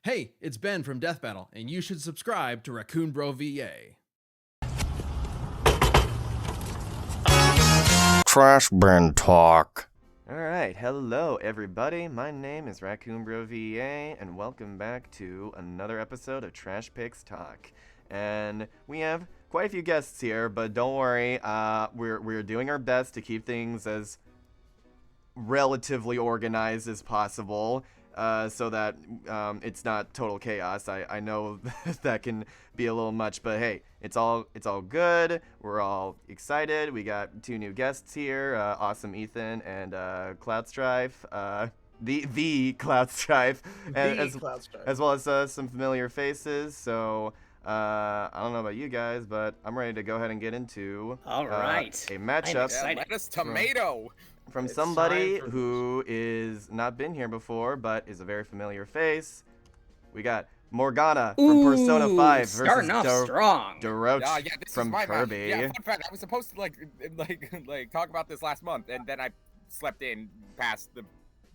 Hey, it's Ben from Death Battle, and you should subscribe to Raccoon Bro VA. Trash bin talk. Alright, hello everybody, my name is Raccoon Bro VA, and welcome back to another episode of Trash Picks Talk. And we have quite a few guests here, but don't worry, we're doing our best to keep things as relatively organized as possible, so that it's not total chaos. I know that can be a little much, but hey, it's all good. We're all excited. We got two new guests here, AwesomeEthan and Cloudstrife. The Cloudstrife, as well as some familiar faces. So I don't know about you guys, but I'm ready to go ahead and get into a matchup. Lettuce tomato. From somebody who is not been here before, but is a very familiar face. We got Morgana from Persona 5 versus starting off strong. Daroach from Kirby. Yeah, fun fact, I was supposed to like talk about this last month, and then I slept in past the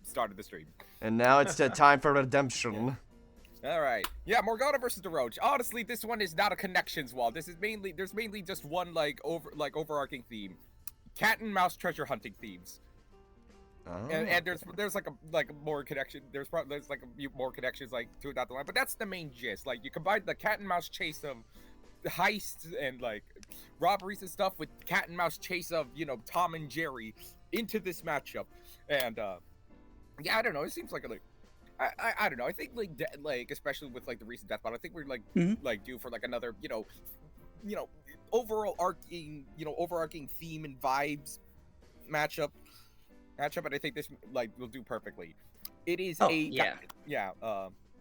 start of the stream. And now it's time for redemption. All right. Yeah, Morgana versus Daroach. Honestly, this one is not a connections wall. There's mainly just one overarching theme. Cat and mouse treasure hunting themes. Oh. And there's like more connection. There's like a few more connections like to it down the line, but that's the main gist. Like you combine the cat and mouse chase of heists and like robberies and stuff with cat and mouse chase of Tom and Jerry into this matchup, and yeah, I don't know. It seems like I don't know. I think like especially with like the recent death battle, I think we're like due for like another overarching theme and vibes matchup, and I think this will do perfectly. It is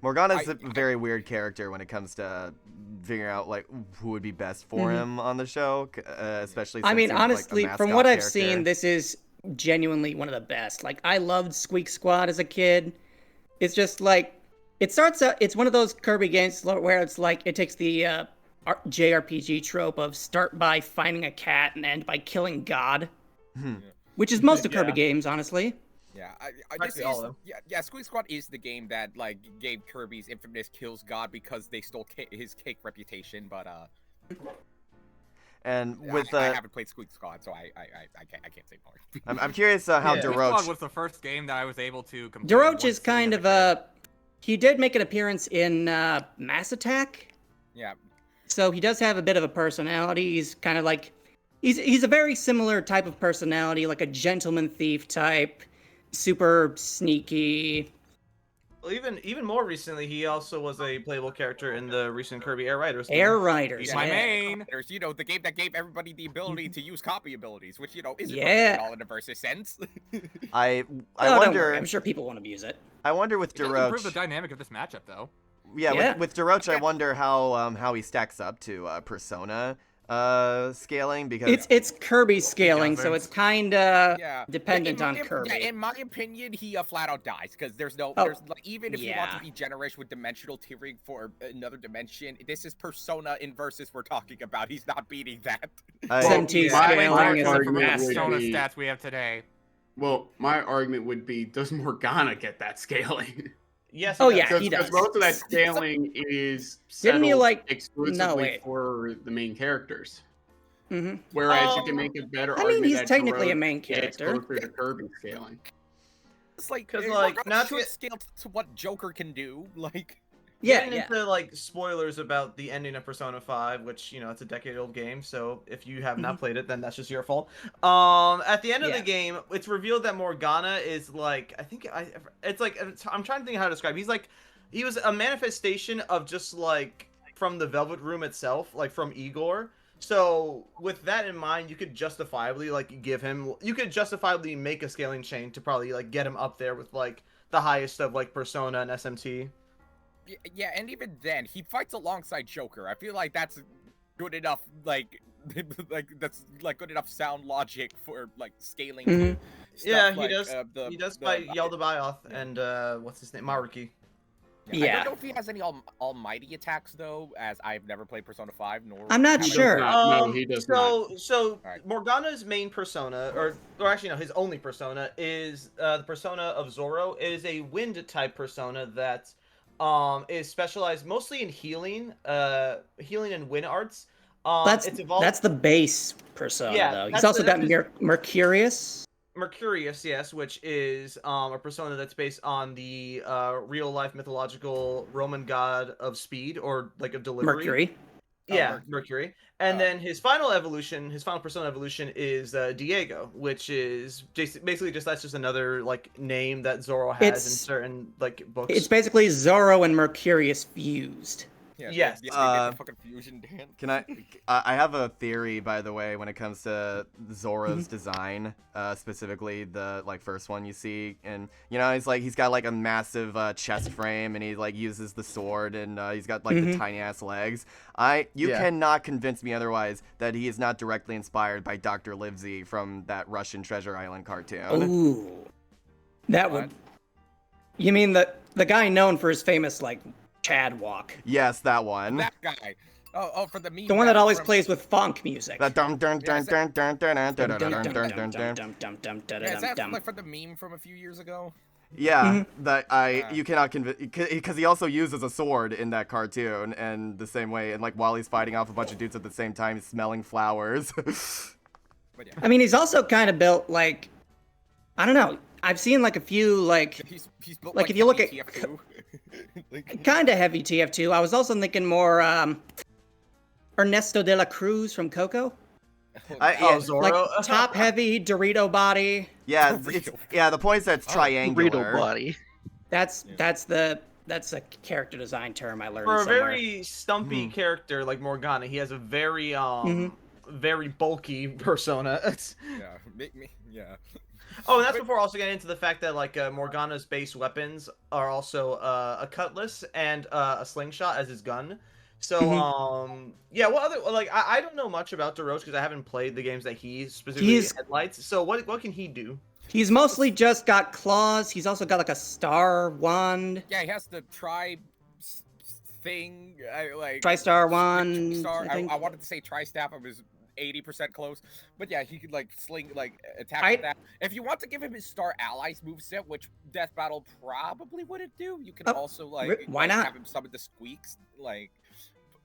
Morgana's a very weird character when it comes to figuring out like who would be best for him on the show, especially since he's, honestly, like, a from what I've mascot seen, character. this is genuinely one of the best. Like, I loved Squeak Squad as a kid. It's just like it starts out. It's one of those Kirby games where it's like it takes the JRPG trope of start by finding a cat and end by killing God, which is most of Kirby games, honestly. Yeah, Squeak Squad is the game that gave Kirby's infamous kills God because they stole his cake reputation. But and with I haven't played Squeak Squad, so I can't say more. I'm curious how Squeak Daroach Squad was the first game that I was able to complete. Daroach is kind of he did make an appearance in Mass Attack. Yeah. So he does have a bit of a personality. He's kind of like, he's a very similar type of personality, like a gentleman thief type, super sneaky. Well, even more recently, he also was a playable character in the recent Kirby Air Riders game. Air Riders, He's my main. There's the game that gave everybody the ability to use copy abilities, which isn't really all in a versus sense. I Don't wonder. worry, I'm sure people want to use it. I wonder with It does Daroach. improve the dynamic of this matchup, though. Yeah, with Daroach, I wonder how he stacks up to Persona scaling, because it's Kirby scaling, so it's kind of dependent on Kirby. Yeah, in my opinion, he flat out dies because there's even if you want to be generous with dimensional tiering for another dimension, this is Persona in versus we're talking about. He's not beating that. SMT scaling is a Persona stats we have today. Well, my argument would be, does Morgana get that scaling? Yes. He does. Most of that scaling is Didn't you, exclusively for the main characters. Whereas you can make a better argument. he's that technically a Daroach main gets character. closer to Kirby scaling. It's like not to scale to what Joker can do. Getting into spoilers about the ending of Persona 5, which it's a decade-old game, so if you have not played it, then that's just your fault. At the end of the game, it's revealed that Morgana is I'm trying to think how to describe. He was a manifestation of just from the Velvet Room itself, from Igor. So with that in mind, you could justifiably make a scaling chain to probably get him up there with the highest of Persona and SMT. Yeah, and even then, he fights alongside Joker. I feel like that's good enough, that's good enough sound logic for scaling. Stuff he does fight Yaldabaoth and what's his name, Maruki. Yeah. I don't know if he has any almighty attacks though, as I've never played Persona 5 nor. I'm not sure. No, he does not. So Morgana's main persona, or actually no, his only persona is the persona of Zoro. It is a wind type persona that is specialized mostly in healing and win arts. That's the base persona, Yeah, though. He's that's also the- got that's Mercurius. Mercurius, yes, which is a persona that's based on the real-life mythological Roman god of speed, or like of delivery. Mercury. Yeah, Mercury. And then his final persona evolution is Diego, which is basically that's just another like name that Zoro has in certain like books. It's basically Zoro and Mercurius fused. Yeah, Yes. they did the fucking fusion dance. Can I have a theory, by the way, when it comes to Zoro's design, specifically the like first one you see, and you know he's got like a massive chest frame, and he like uses the sword, and he's got like the tiny ass legs. You cannot convince me otherwise that he is not directly inspired by Dr. Livesey from that Russian Treasure Island cartoon. Ooh, that would. You mean the guy known for his famous like Chad walk? Yes, that one. That guy. Oh, for the meme. The one that always plays with funk music. That dun dun dun dun dun dun dun dun dun dun dun. Yeah, is that like for the meme from a few years ago? Yeah, you cannot convince, because he also uses a sword in that cartoon, and the same way, and like while he's fighting off a bunch of dudes at the same time, smelling flowers. But yeah. I mean, he's also kind of built like, I don't know. I've seen like a few like He's built like if you look at TF2. Like, kind of heavy TF2. I was also thinking more Ernesto de la Cruz from Coco. Zoro. Like top heavy Dorito body. Yeah, the point is that it's triangular. Burrito body. That's a character design term I learned For a somewhere. very stumpy character like Morgana, he has a very very bulky persona. yeah. Oh, and that's before also getting into the fact that like Morgana's base weapons are also a cutlass and a slingshot as his gun. So yeah, what other like I don't know much about Daroach because I haven't played the games that he specifically headlights. So what can he do? He's mostly just got claws. He's also got like a star wand. Yeah, he has the thing. Tri-star wand. I wanted to say tri-staff. I was 80% close, but yeah, he could like sling, like attack with that. If you want to give him his Star Allies moveset, which Death Battle probably wouldn't do, you can also like why not have him summon the squeaks, like.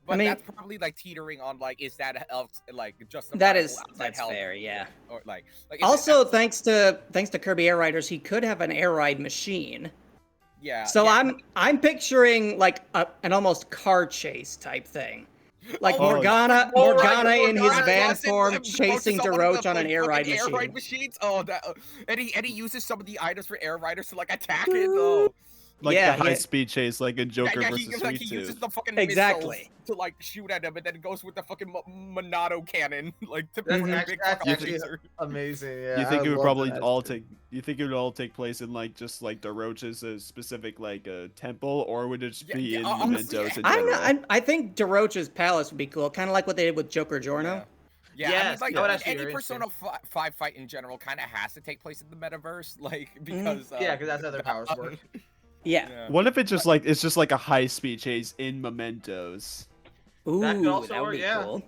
But I mean, that's probably like teetering on like, is that like justifiable? That's fair, yeah. Or like also thanks to Kirby Air Riders, he could have an air ride machine. Yeah. So I'm picturing like an almost car chase type thing. Like Morgana in his van form chasing Daroach on an air ride machine. Air ride machines. Oh, and he uses some of the items for air riders to like attack it though. Like the high-speed chase, like in Joker versus Sweet he Tooth. uses the fucking exactly to like shoot at him, and then it goes with the fucking Monado cannon, like to that's big actually amazing. Yeah, You think it would probably all take? You think it would all take place in like just like Daroach's specific like a temple, or would it just be in Mementos in general? I think Daroach's palace would be cool, kind of like what they did with Joker Giorno. Yeah, I mean, like any Persona 5 fight in general kind of has to take place in the metaverse, like because because that's how their powers work. Yeah. What if it's just like a high-speed chase in Mementos? Ooh, that could also would work, be cool.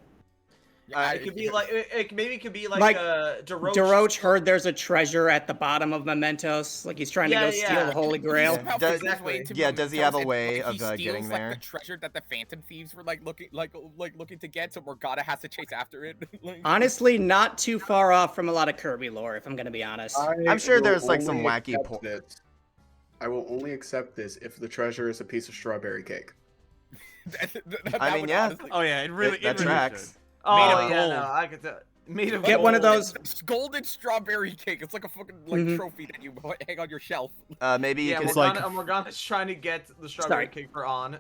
It could be like maybe it could be like Daroach. Daroach heard there's a treasure at the bottom of Mementos, like he's trying to go steal the Holy Grail. Does he have a way of getting there? Like the treasure that the Phantom Thieves were like looking to get, so Morgana has to chase after it. Honestly, not too far off from a lot of Kirby lore, if I'm gonna be honest. I'm sure there's like some wacky. I will only accept this if the treasure is a piece of strawberry cake. I mean, yeah. Honestly... Oh yeah, it really tracks. Oh yeah, no, I could tell. Made of Get gold. one of those golden strawberry cake. It's like a fucking like trophy that you hang on your shelf. Maybe you can. Morgana's trying to get the strawberry cake for On.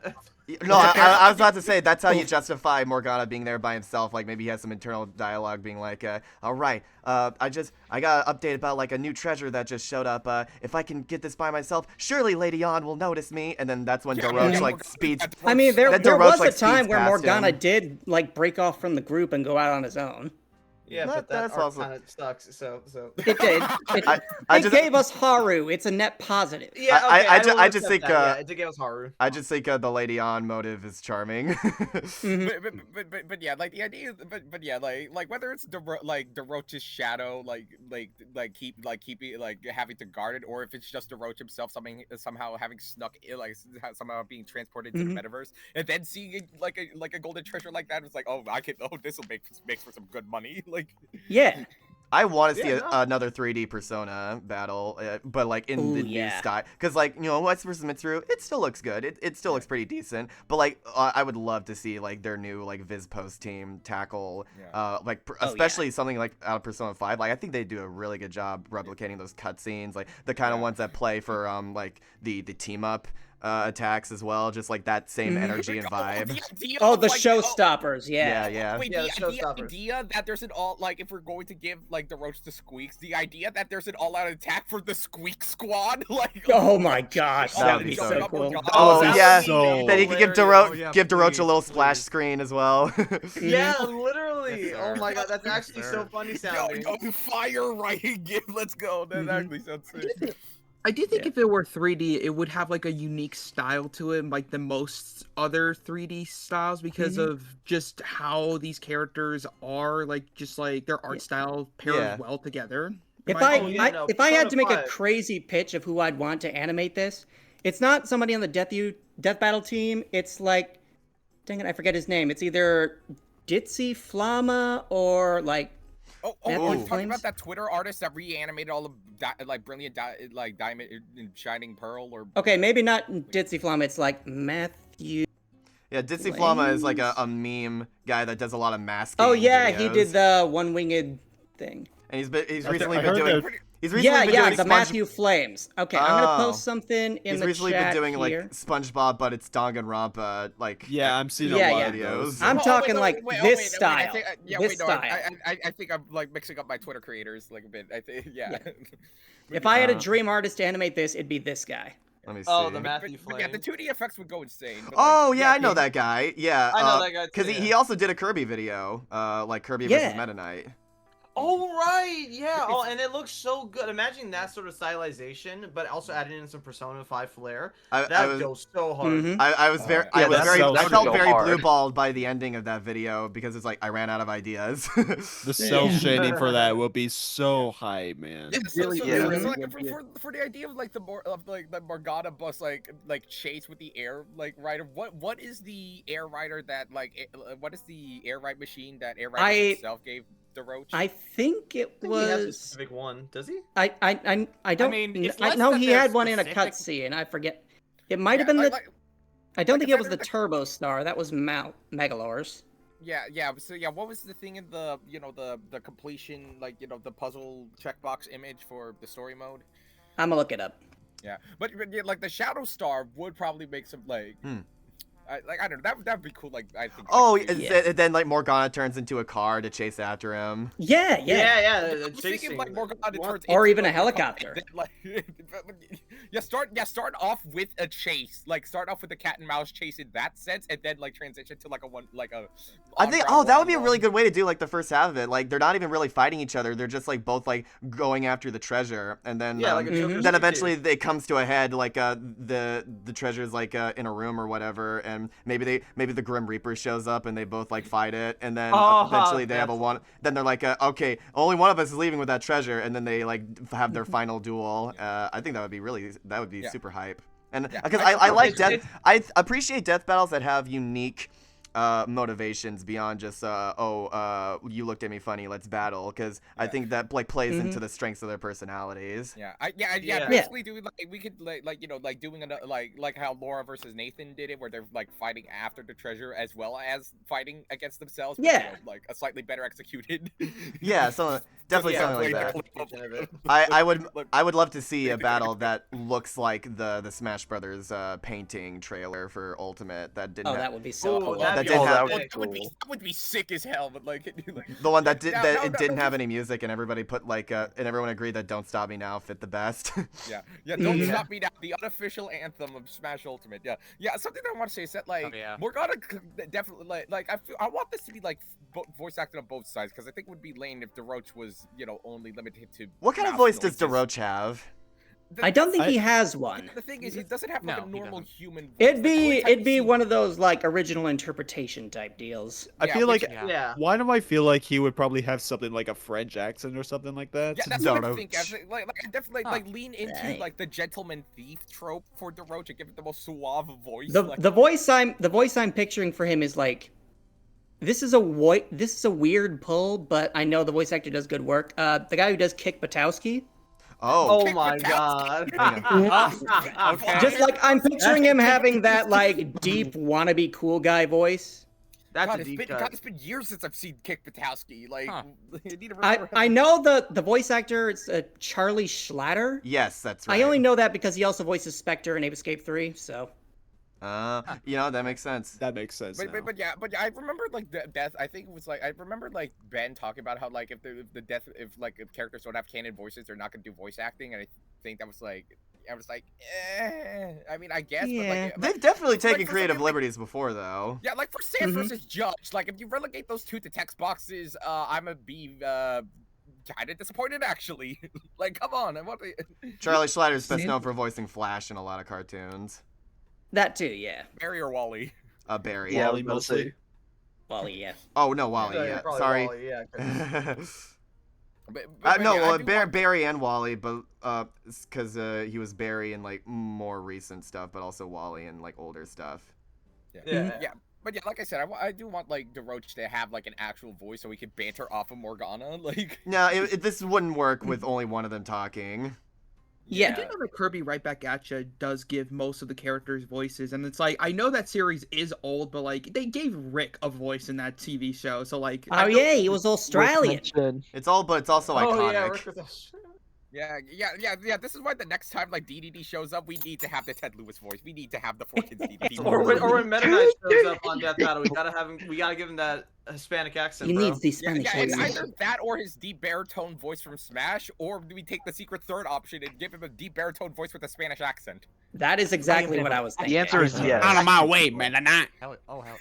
No, I was about to say that's how you justify Morgana being there by himself. Like maybe he has some internal dialogue, being like, "All right, I got an update about like a new treasure that just showed up. If I can get this by myself, surely Lady On will notice me." And then that's when Daroach like speeds. I mean, there was a time where past Morgana him. did like break off from the group and go out on his own. Yeah, but that arc kind of sucks. So. It did. It gave us Haru. It's a net positive. Yeah, okay, I just think it did give us Haru. I just think the Lady On motive is charming. But yeah, like the idea, but yeah, like whether it's Daroach's shadow, keeping having to guard it, or if it's just Daroach himself somehow having snuck somehow being transported to the metaverse, and then seeing it like a golden treasure like that, it's like, oh, this will make for some good money. Yeah. I want to see another 3D Persona battle, but like in the new style, because West vs. Mitsuru, it still looks good. It still looks pretty decent, but I would love to see their new Viz Post team tackle, especially something like out of Persona 5. I think they do a really good job replicating those cutscenes, the kind of ones that play for the team up attacks as well, just that same energy and vibe. The showstoppers, yeah. Wait, the idea that there's an if we're going to give Daroach the Squeaks, the idea that there's an all-out attack for the Squeak Squad, oh my gosh, that would be so cool. Oh yeah, then you could give Daroach a little splash screen as well. Yeah, literally. Oh my god, that's actually so funny sounding. Fire writing game, let's go. That actually sounds sick. I do think if it were 3D, it would have a unique style to it, like the most other 3D styles, because of just how these characters are, their art style pairs well together. If I had to make a crazy pitch of who I'd want to animate this, it's not somebody on the Death Battle team. It's dang it, I forget his name. It's either Ditzy Flama or talking about that Twitter artist that reanimated all of Brilliant Diamond and Shining Pearl, or okay, maybe not Ditzy Flama. It's Matthew. Yeah, Ditzy Flama is a meme guy that does a lot of masking. Oh yeah, videos. he did the one-winged thing. And he's recently been doing. He's recently been doing the Matthew Flames. Okay, I'm gonna post something in the chat. He's recently been doing here. SpongeBob, but it's Danganronpa. Yeah, I'm seeing a lot of videos. I'm talking this style. This style. I think I'm mixing up my Twitter creators a bit. I think If I had a dream artist to animate this, it'd be this guy. Let me see. Oh, the Matthew Flame. Yeah, the 2D effects would go insane. But I know that guy. Yeah, I know that guy too. Because he also did a Kirby video, Kirby vs. Meta Knight. Oh right, yeah. Oh, and it looks so good. Imagine that sort of stylization, but also adding in some Persona 5 flair. That goes so hard. I felt very blue-balled by the ending of that video because it's I ran out of ideas. The cell shading for that will be so high, man. It really is. For the idea of the Morgana bus chase with the air rider. What is the air rider that what is the air ride machine that air rider itself gave Daroach? I think it was. He has a specific one. Does he? I don't. I know he had one in a cutscene. I forget. It might have been the. I don't think it was the Turbo Star. That was Megalor's. Yeah. So what was the thing in the the completion the puzzle checkbox image for the story mode? I'm gonna look it up. Yeah, but the Shadow Star would probably make some I don't know. That'd be cool. I think. Oh, and then Morgana turns into a car to chase after him. Yeah. Chasing, Morgana turns or even a helicopter. Start off with a chase. Start off with a cat and mouse chase in that sense, and then transition to a. I think that would be a really good way to do the first half of it. They're not even really fighting each other. They're just both going after the treasure, and then then eventually it comes to a head. The treasure's in a room or whatever, and maybe the Grim Reaper shows up and they both fight it, and then eventually they have a one. Then they're okay, only one of us is leaving with that treasure, and then they have their final duel. I think that would be super hype, and because I appreciate death battles that have unique motivations beyond just you looked at me funny, let's battle, because I think that plays into the strengths of their personalities. Basically we could doing another how Laura versus Nathan did it, where they're fighting after the treasure as well as fighting against themselves, but, a slightly better executed. So Definitely something like that. I would love to see a battle that looks like the Smash Brothers painting trailer for Ultimate that didn't. That would be so cool. That would be sick as hell, but like the one that didn't have any music, and everybody put like and everyone agreed that "Don't Stop Me Now" fit the best. yeah, Don't Stop Me Now, the unofficial anthem of Smash Ultimate. Yeah. Something that I want to say is that like Morgana definitely like I want this to be like voice acted on both sides, because I think it would be lame if Daroach was only limited to. What kind of voice does Daroach have? I don't think he has one. The thing is, he doesn't have like a normal human voice. It'd be one of those like original interpretation type deals. I feel like why do I feel like he would probably have something like a French accent or something like that? Yeah, that's what I think. I definitely like lean into like the gentleman thief trope for Daroach and give it the most suave voice. The voice I'm picturing for him is like, this is a weird pull, but I know the voice actor does good work. The guy who does Kick Butowski. Oh my god. Okay. Just like I'm picturing him having that like deep wannabe cool guy voice. That's a deep cut. It's been years since I've seen Kick Butowski. Like, I know the voice actor. It's Charlie Schlatter. Yes, that's right. I only know that because he also voices Spectre in Ape Escape 3. So. That makes sense. That makes sense. But I remember like the death. I think it was like I remember like Ben talking about how like if characters don't have canon voices, they're not gonna do voice acting, and I think that was like. I was like, I mean, I guess. Yeah. But they've definitely taken creative liberties before, though. Yeah, like for Sam versus Judge, like if you relegate those two to text boxes, I'm gonna be kind of disappointed, actually. Like, come on, I want to. Charlie Schlatter's best known for voicing Flash in a lot of cartoons. That too, yeah. Barry or Wally? Barry. Yeah, Wally mostly. Wally, yeah. Oh no, Wally. Yeah, sorry. Wally, yeah, Barry and Wally, but because he was Barry in like more recent stuff, but also Wally in like older stuff. Yeah. But yeah, like I said, I do want like Daroach to have like an actual voice so we could banter off of Morgana. Like, no, this wouldn't work with only one of them talking. Yeah. I do know that Kirby Right Back At Ya does give most of the characters voices, and it's like, I know that series is old, but like, they gave Rick a voice in that TV show, so like... Oh yeah, he was Australian. It's also iconic. Oh yeah, Rick was Australian. Yeah. This is why the next time like DDD shows up, we need to have the Ted Lewis voice. We need to have the 4Kids DDD. or when Meta Knight shows up on Death Battle, we gotta give him that Hispanic accent. He needs the Spanish it's voice. either that or his deep baritone voice from Smash, or do we take the secret third option and give him a deep baritone voice with a Spanish accent? That is exactly what I was thinking. The answer is yes. Out of my way, man. Hell. All right.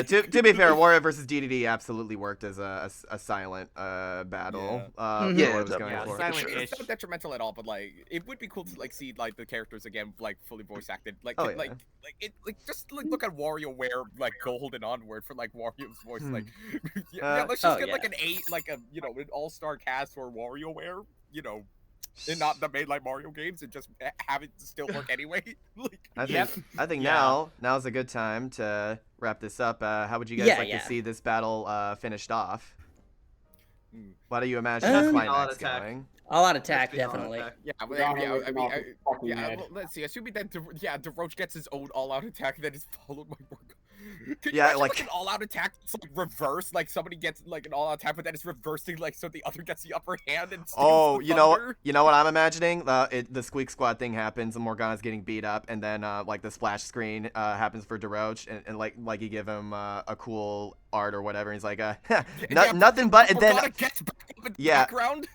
To be fair, Warrior versus DDD absolutely worked as a silent battle. It's not detrimental at all, but like it would be cool to like see like the characters again like fully voice acted. Just look at WarioWare like Gold and onward for like Wario's voice. Like let's just get like an all-star cast for WarioWare, and not the main like Mario games, and just have it still work anyway. I think now's a good time to wrap this up. How would you guys like to see this battle finished off? What do you imagine the climax going? All-out attack, definitely. Let's see. Assuming that Daroach gets his own all-out attack that is followed by Morgana. Could you like an all-out attack that's like reverse, like somebody gets like an all-out attack, but then it's reversing, like so the other gets the upper hand and you know what I'm imagining? The Squeak Squad thing happens, and Morgana's getting beat up, and then like the splash screen happens for Daroach, and like you give him a cool art or whatever, and he's like nothing but, and then gets back up in the background.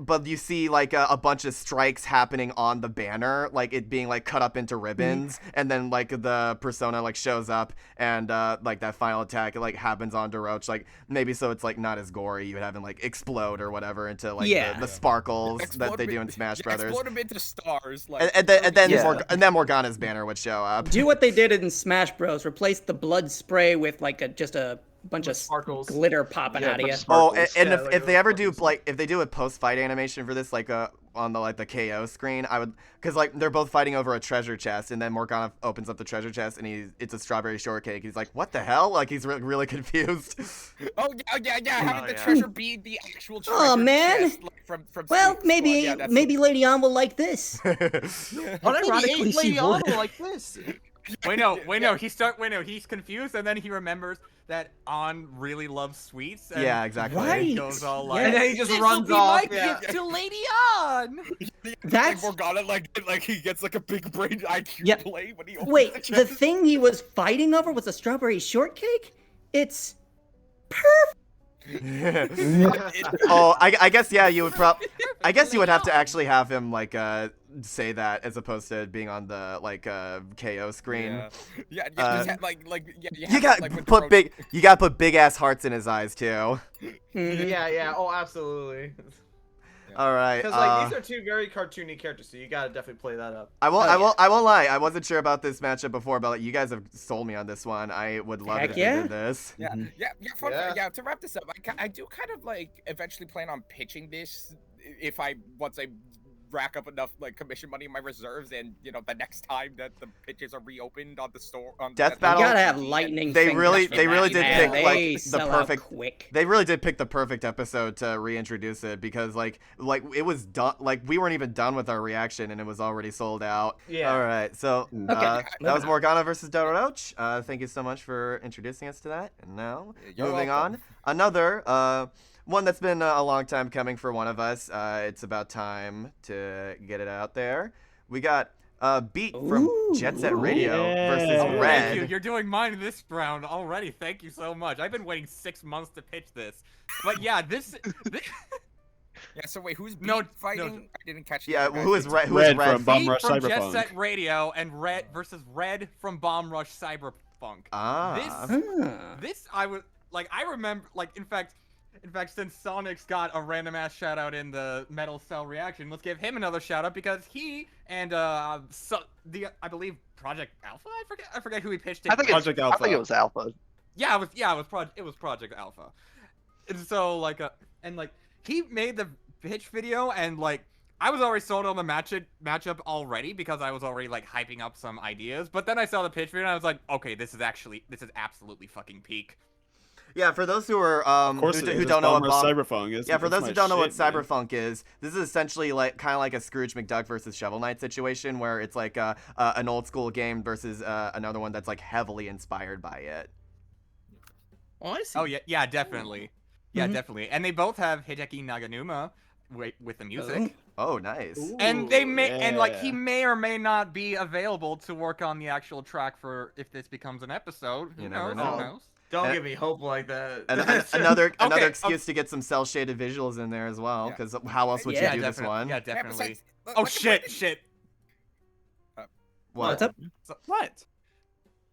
but you see like a bunch of strikes happening on the banner, like it being like cut up into ribbons, and then like the persona like shows up, and like that final attack like happens on Daroach, like maybe so it's like not as gory, you would have him like explode or whatever into like the sparkles that they do in Smash Brothers. Explode him into stars, like, and then Morgana's banner would show up. Do what they did in Smash Bros. Replace the blood spray with like just a bunch of sparkles, glitter popping out of you. If they ever do if they do a post-fight animation for this, like on the KO screen, I would, because like they're both fighting over a treasure chest, and then Morgana opens up the treasure chest, and it's a strawberry shortcake. He's like, what the hell? Like he's really confused. Having the treasure be the actual treasure. Oh man. Chest, like, from well, maybe Lady Ann will like this. Unironically, she would like this. Wait, no. He's confused, and then he remembers that On really loves sweets. And Yeah, exactly. He goes all like, And then he just "This runs will be off. my Yeah. gift to Lady On." That's like Morgana, like he gets like a big brain IQ Yeah. play when he opens wait. the The chest. thing he was fighting over was a strawberry shortcake. It's perfect. Oh, I guess yeah, you would I guess you would have to actually have him like say that as opposed to being on the like KO screen. Yeah, You gotta put big ass hearts in his eyes too. Yeah. Oh, absolutely. All right. Because like these are two very cartoony characters, so you gotta definitely play that up. I won't lie. I wasn't sure about this matchup before, but you guys have sold me on this one. I would love it if you did this. Yeah. To wrap this up, I do kind of like eventually plan on pitching this if once I rack up enough like commission money in my reserves, and the next time that the pitches are reopened on the store on Death Battle. You gotta have lightning. They really fingers for did that, pick man. like They the sell out perfect. quick. They really did pick the perfect episode to reintroduce it because like it was done. Like we weren't even done with our reaction and it was already sold out. Yeah. All right. So that was Morgana versus Daroach. Thank you so much for introducing us to that. And now moving on, another one that's been a long time coming for one of us. It's about time to get it out there. We got Beat from Jet Set Radio versus Oh, Red. thank you. You're doing mine this round already. Thank you so much. I've been waiting 6 months to pitch this. But yeah, this Yeah, so wait, who's fighting? I didn't catch. Yeah, that, who is Red? Who Red is Red? from Bomb Beat Rush from Cyberpunk. Jet Set Radio and Red versus Red from Bomb Rush Cyberpunk. This I would like. I remember like in fact, since Sonic's got a random ass shout out in the Metal Cell reaction, let's give him another shout out because he and I believe Project Alpha. I forget who he pitched it. I think it was Alpha. Yeah, it was Project Alpha. And so like he made the pitch video and like I was already sold on the matchup already because I was already like hyping up some ideas. But then I saw the pitch video and I was like, okay, this is absolutely fucking peak. Yeah, for those who are who don't know what Cyberpunk is. Yeah, for those who don't know what man. Cyberpunk is, this is essentially like kind of like a Scrooge McDuck versus Shovel Knight situation where it's like an old school game versus another one that's like heavily inspired by it. Oh, I see. Oh yeah, definitely. Yeah, definitely. And they both have Hideki Naganuma with the music. Oh, nice. And they he may or may not be available to work on the actual track for if this becomes an episode. Who knows? Who knows? Don't give me hope like that. Another excuse to get some cell shaded visuals in there as well, because how else would you do this one? Yeah, definitely. Oh shit! What? What's up? What?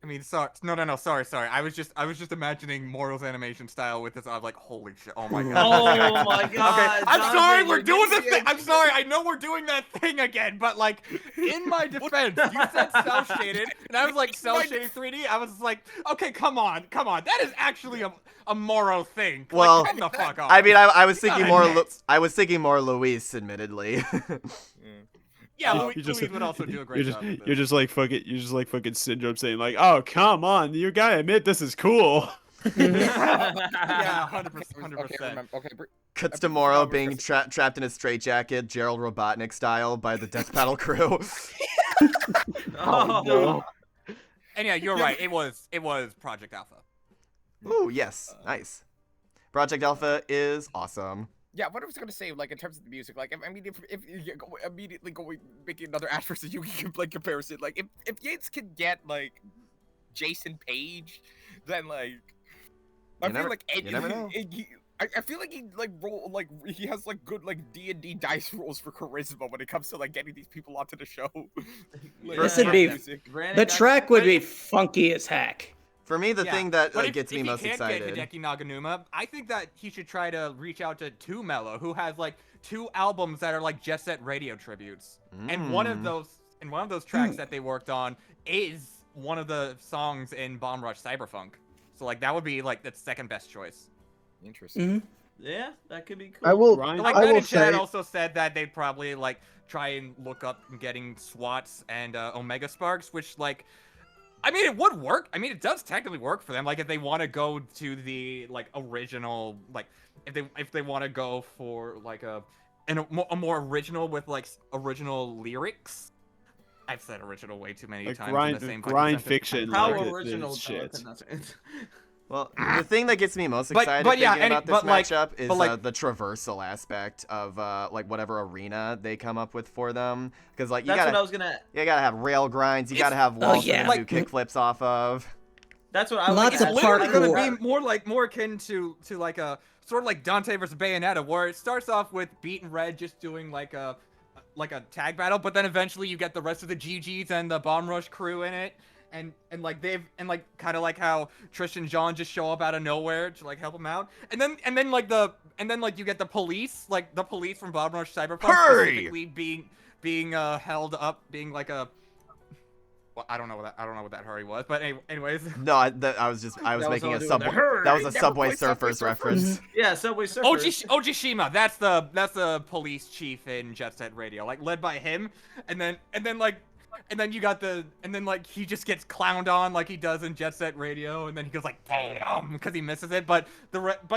I mean, sorry. No. Sorry. I was just imagining Mortal's animation style with this. I was like, holy shit! Oh my god! Oh my god! Okay, I'm sorry. We're doing this thing. I'm sorry. I know we're doing that thing again, but like, in my defense, you said cell shaded, and I was like, cell shaded 3D. I was like, okay, come on. That is actually a Moro thing. Well, like, come the fuck off. I mean, I was thinking more. I was thinking more Luis, admittly. Yeah, Luis would also do a great job. You're just like fucking Syndrome saying like, oh come on, you gotta admit this is cool. Yeah, 100%. Okay. Cuts to Moro being trapped in a straitjacket, Gerald Robotnik style, by the Death Battle crew. Oh no. And yeah, you're right. It was Project Alpha. Ooh, yes, nice. Project Alpha is awesome. Yeah, what I was gonna say, like in terms of the music, like if you go immediately going making another Ash versus Yugi like comparison, like if Yates can get like Jason Page, then like I feel like I feel like he like he has like good like D&D dice rolls for charisma when it comes to like getting these people onto the show. Like, This would be the track would be funky as heck. For me, the thing that But gets me most excited. If he can't get Hideki Naganuma, I think that he should try to reach out to 2Mello, who has like 2 albums that are like Jet Set Radio tributes. And one of those tracks that they worked on is one of the songs in Bomb Rush Cyberpunk. So like that would be like the second best choice. Interesting. Yeah, that could be cool. I will. Like I Ben will and Chad say. also said that they'd probably like try and look up getting SWATs and Omega Sparks, which like. I mean, it would work. I mean, it does technically work for them. Like, if they want to go to the like original, like if they want to go for like a more original with like original lyrics, I've said original way too many Like times in the same grind fucking fiction. How like, original shit. Well, the thing that gets me most But excited yeah, thinking about this but like- matchup is but like- the traversal aspect of like whatever arena they come up with for them. Because like you That's gotta, what I was gonna. you gotta have rail grinds, you gotta have Oh, walls yeah. to do kickflips off of. That's what I was. Lots gonna of ask. literally parkour. gonna be more akin to like a sort of like Dante versus Bayonetta, where it starts off with Beat and Red just doing like a tag battle, but then eventually you get the rest of the GGs and the Bomb Rush crew in it, and like kind of like how Trish and Jean just show up out of nowhere to like help them out, and then you get the police from Bomb Rush Cyberpunk specifically being held up, being like a. Well, I don't know what that hurry was, but anyways. No, I was making a Subway. That was a Subway Surfers reference. Yeah, Subway Surfers. Ojishima, that's the police chief in Jet Set Radio, like led by him, and then you got he just gets clowned on like he does in Jet Set Radio, and then he goes like damn because he misses it, but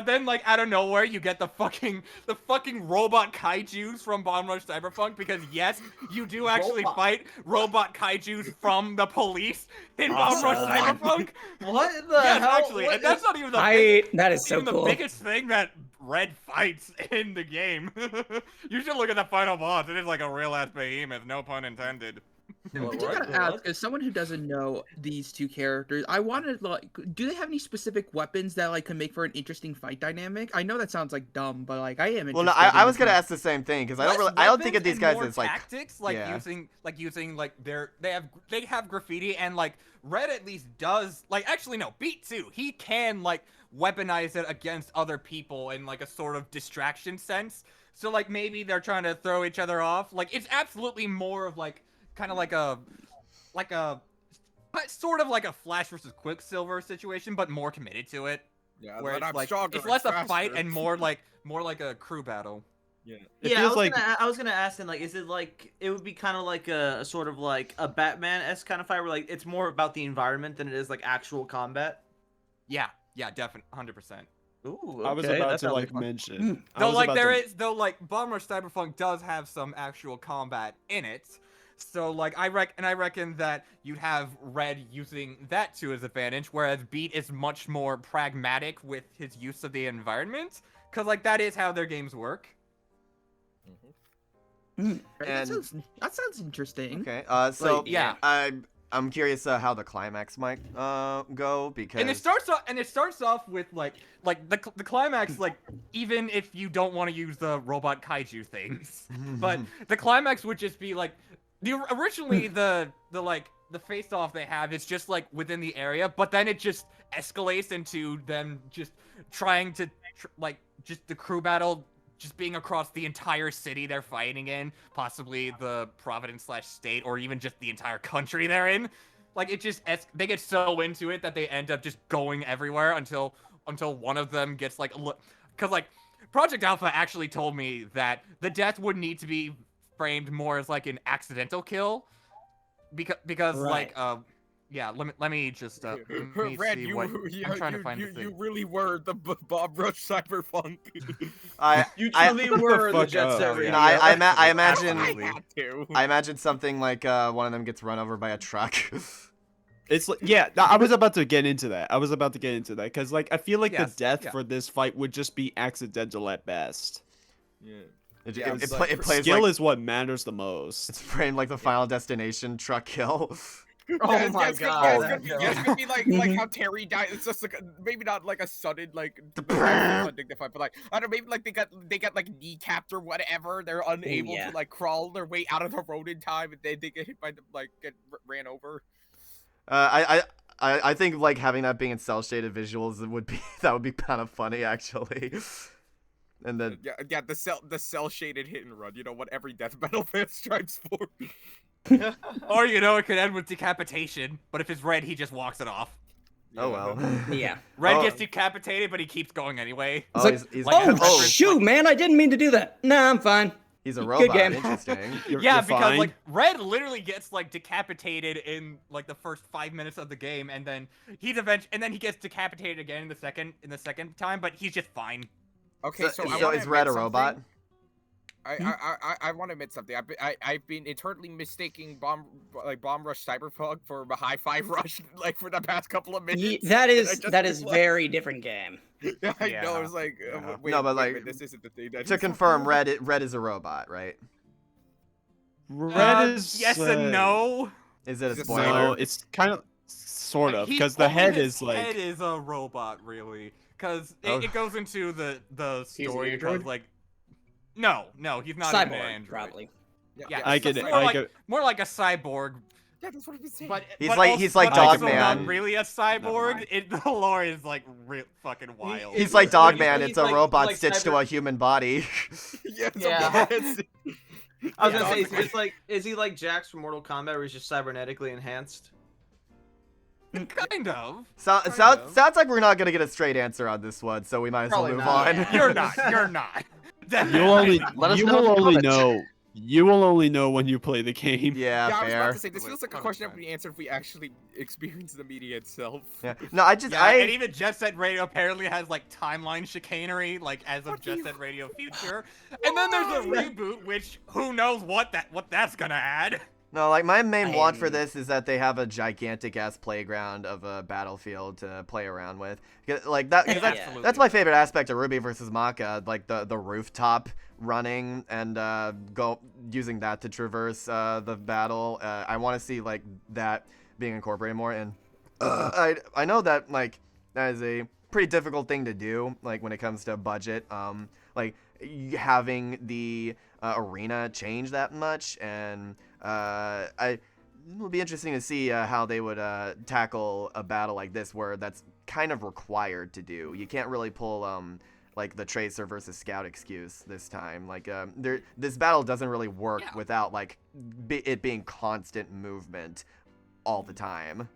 then like out of nowhere you get the fucking robot kaijus from Bomb Rush Cyberpunk, because yes, you do actually fight robot kaijus from the police in Bomb Rush Cyberpunk. What in the hell? Actually, and that's not even the that is so cool. the biggest thing that Red fights in the game. You should look at the final boss. It is like a real ass behemoth, no pun intended. I do gotta ask, as someone who doesn't know these two characters, I wanted like, do they have any specific weapons that like can make for an interesting fight dynamic? I know that sounds like dumb, but like I am. Well, no, I was gonna ask the same thing because I don't think of these guys as like tactics, like using like they have graffiti, and like Red at least does, like, actually no, Beat too. He can like weaponize it against other people in like a sort of distraction sense. So like maybe they're trying to throw each other off. Like it's absolutely more of like kind of like a sort of like a Flash versus Quicksilver situation, but more committed to it. Yeah, where but it's less a fight and more like a crew battle. Yeah. Yeah, I was gonna ask him, like, is it like it would be kind of like a sort of like a Batman-esque kind of fight where like it's more about the environment than it is like actual combat? Yeah, definitely, 100%. Ooh, okay. I was about to like mention. Though like Bomb Rush Cyberpunk does have some actual combat in it. So like I reckon that you'd have Red using that to his advantage, whereas Beat is much more pragmatic with his use of the environment, because like that is how their games work. And that sounds interesting. Okay. So like, yeah, I'm curious how the climax might go, because and it starts off with like the climax, like even if you don't want to use the robot kaiju things, but the climax would just be like originally the face off they have is just like within the area, but then it just escalates into them just trying to just the crew battle just being across the entire city they're fighting in, possibly the Providence/state, or even just the entire country they're in. Like it just they get so into it that they end up just going everywhere until one of them gets like, because like Project Alpha actually told me that the death would need to be framed more as like an accidental kill, because right. like yeah, let me just let me Red, see what I'm trying to find the thing. You really were the Bomb Rush Cyberpunk. You truly were the Jet Set Radio. No, I imagine to. I imagine something like one of them gets run over by a truck. It's like, yeah, I was about to get into that. Because like I feel like Yes, the death yeah. for this fight would just be accidental at best. Yeah. It plays Skill like, is what matters the most. it's framed like the Final Destination truck kill. Oh my god. It's gonna be like how Terry died. It's just like maybe not like a sudden like undignified, but like I don't know, maybe like they got like kneecapped or whatever. They're unable to like crawl their way out of the road in time, and they get hit by the get ran over. I think like having that being in cell shaded visuals would be kind of funny actually. And then yeah, the cell shaded hit and run. You know what every death battle fan strives for. Or it could end with decapitation, but if it's Red, he just walks it off. Oh well. Yeah. Red gets decapitated, but he keeps going anyway. Shoot, man, I didn't mean to do that. Nah, I'm fine. He's a robot. Good game. Interesting. You're because fine. like Red literally gets like decapitated in like the first 5 minutes of the game, and then he gets decapitated again in the second time, but he's just fine. Okay, So I wanna is Red a admit robot? something. I want to admit something. I've been eternally mistaking Bomb Rush Cyberpunk for a High Five Rush like for the past couple of minutes. That is very different game. I know. It's like wait, no, but like this isn't the thing. To confirm, Red is a robot, right? Red is yes and no. Is it a No, spoiler? it's kind of sort of because the head is like. Head is a robot, really, because it goes into the story. He's an android? Like, no, he's not an Cyborg, android. probably. Yeah, I get it. More like a cyborg. Yeah, that's what I've been saying. But He's like but Dog also Man. not really a cyborg. The lore is like fucking wild. He's like Dog Man. he's It's a like- robot like stitched to cyber- a human body. Yeah. I was gonna say, it's like, is he like Jax from Mortal Kombat, where he's just cybernetically enhanced? Kind of. Sounds like we're not gonna get a straight answer on this one, so we might as well Probably move not. on. You're not. You'll only Let us you know in will the only comments. know. You will only know when you play the game. Yeah, I was fair. about to say this feels like a question that would be answered if we actually experience the media itself. Yeah. No, And even Jet Set Radio apparently has like timeline chicanery, like as of Jet Set Radio Future. And then there's a reboot, which who knows what that's gonna add. No, like my main want for this is that they have a gigantic ass playground of a battlefield to play around with. Like that, 'cause that's my favorite aspect of Ruby versus Maka, like the rooftop running and using that to traverse the battle. I want to see like that being incorporated more. And I know that like that is a pretty difficult thing to do, like when it comes to budget. Like having the arena change that much, and it'll be interesting to see how they would tackle a battle like this, where that's kind of required to do. You can't really pull like the Tracer versus Scout excuse this time. Like this battle doesn't really work without like it being constant movement all the time.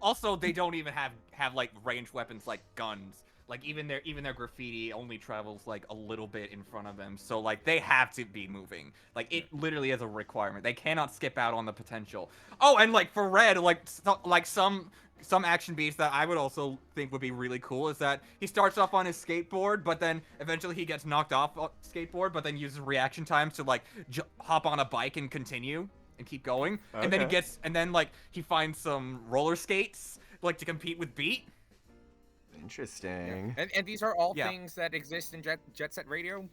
Also, they don't even have like ranged weapons like guns. Like even their graffiti only travels like a little bit in front of them, so like they have to be moving. Like it literally is a requirement. They cannot skip out on the potential. Oh, and like for Red, like some action beats that I would also think would be really cool is that he starts off on his skateboard, but then eventually he gets knocked off skateboard, but then uses reaction times to like hop on a bike and continue and keep going. Okay. And then like he finds some roller skates like to compete with Beat. Interesting. Yeah. And these are all things that exist in Jet Set Radio?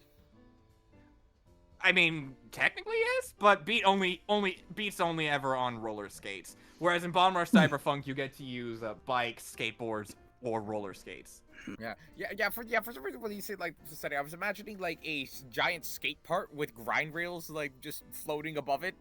I mean, technically yes, but Beat's only ever on roller skates. Whereas in Bomb Rush Cyberpunk, you get to use bikes, skateboards, or roller skates. For some reason when you say like I was imagining like a giant skate park with grind rails like just floating above it.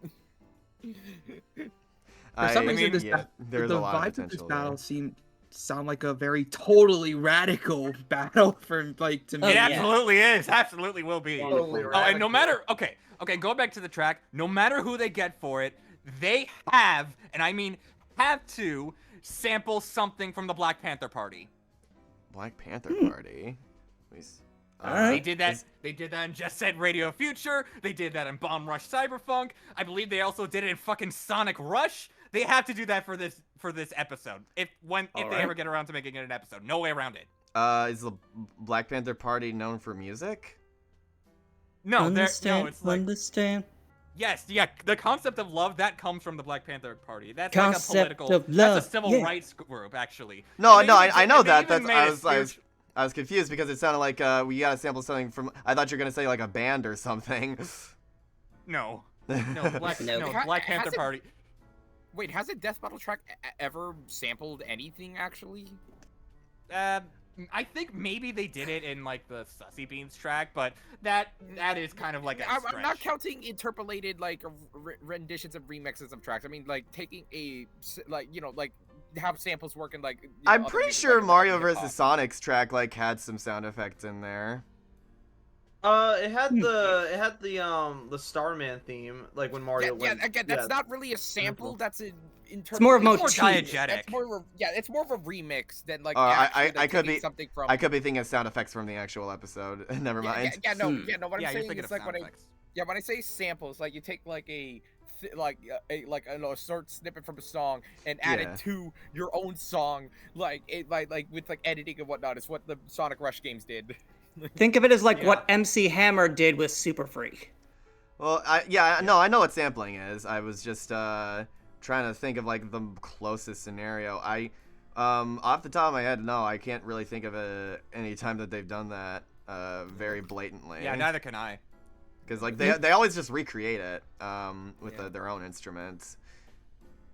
For some reason, there's the a lot of vibes of this potential battle sound like a very totally radical battle for like to me. It absolutely is. Absolutely will be. Totally and no matter okay, going back to the track, no matter who they get for it, they have, and I mean have to, sample something from the Black Panther Party. Black Panther Party? They did that. They did that in Jet Set Radio Future. They did that in Bomb Rush Cyberpunk. I believe they also did it in fucking Sonic Rush. They have to do that for this episode. If they ever get around to making it an episode, no way around it. Is the Black Panther Party known for music? No, understand. Yes, the concept of love that comes from the Black Panther Party. That's concept like a political. Of love. That's a civil rights group, actually. I know that. That's I was confused because it sounded like we gotta sample something from. I thought you were gonna say like a band or something. No, Black Panther Party. Wait, has a Death Battle track ever sampled anything actually? I think maybe they did it in like the Sussy Beans track, but that is kind of like a stretch. I'm not counting interpolated like renditions of remixes of tracks. I mean like taking a how samples work in like. I'm pretty sure Mario vs. Sonic's track like had some sound effects in there. It had the Starman theme, like when Mario went. Yeah, again, that's not really a sample. That's an It's more of motif. Diegetic. It's more of a remix than like. I could be something from. I could be thinking of sound effects from the actual episode. Never mind. No. What I'm saying is like when I say samples, like you take like a short snippet from a song and add it to your own song, like with like editing and whatnot. It's what the Sonic Rush games did. Think of it as like what MC Hammer did with Super Freak. Well, I know what sampling is. I was just trying to think of like the closest scenario. Off the top of my head, no, I can't really think of any time that they've done that very blatantly. Yeah, neither can I. Because like they always just recreate it with their own instruments.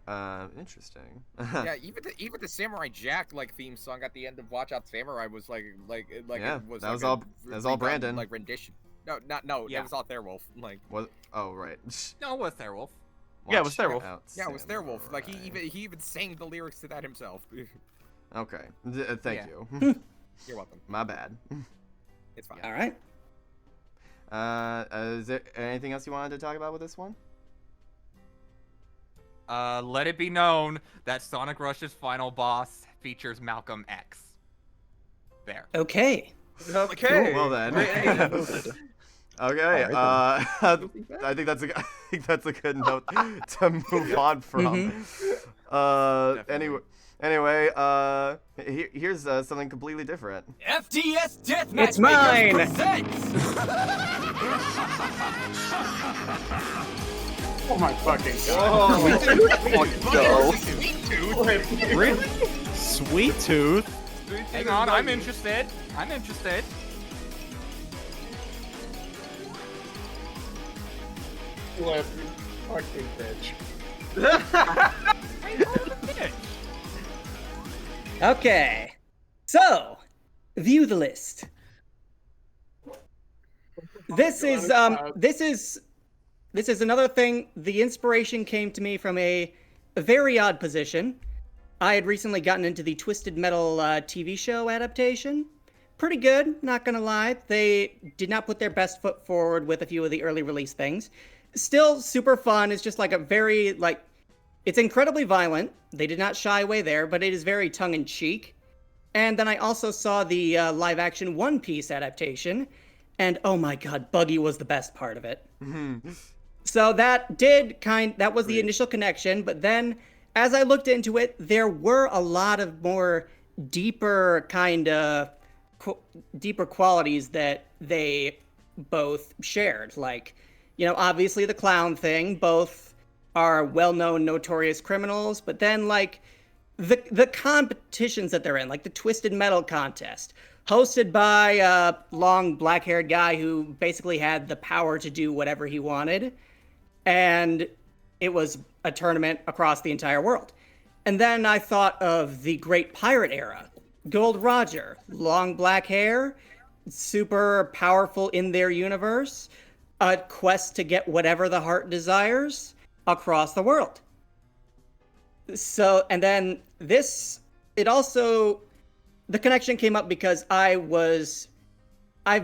Interesting. Yeah, even the Samurai Jack like theme song at the end of Watch Out Samurai was like yeah, it was that like was all Brandon. Like rendition. No, Yeah. it was all Theirwolf. Like What? Oh right. No, it was Theirwolf. Yeah, it was Theirwolf. Yeah, it was Theirwolf. Like he even sang the lyrics to that himself. Okay. Thank you. You're welcome. My bad. It's fine. All right. Is there anything else you wanted to talk about with this one? Let it be known that Sonic Rush's final boss features Malcolm X. There. Okay. Okay. Cool, well then. Okay. I think that's a good note to move on from. Anyway, here's something completely different. FTS Deathmatch It's mine. Oh my fucking god. Really? Sweet Tooth? Hang on, I'm interested. Left, you fucking bitch. Okay. So, view the list. This is another thing. The inspiration came to me from a very odd position. I had recently gotten into the Twisted Metal TV show adaptation. Pretty good, not gonna lie. They did not put their best foot forward with a few of the early release things. Still super fun. It's just like a very, like, it's incredibly violent. They did not shy away there, but it is very tongue-in-cheek. And then I also saw the live-action One Piece adaptation, and oh my god, Buggy was the best part of it. So that was the initial connection, but then as I looked into it, there were a lot of more deeper qualities that they both shared. Like, you know, obviously the clown thing, both are well-known notorious criminals, but then like the competitions that they're in, like the Twisted Metal contest, hosted by a long black-haired guy who basically had the power to do whatever he wanted, and it was a tournament across the entire world. And then I thought of the Great Pirate era. Gold Roger, long black hair, super powerful in their universe, a quest to get whatever the heart desires across the world. So, and then the connection came up because I've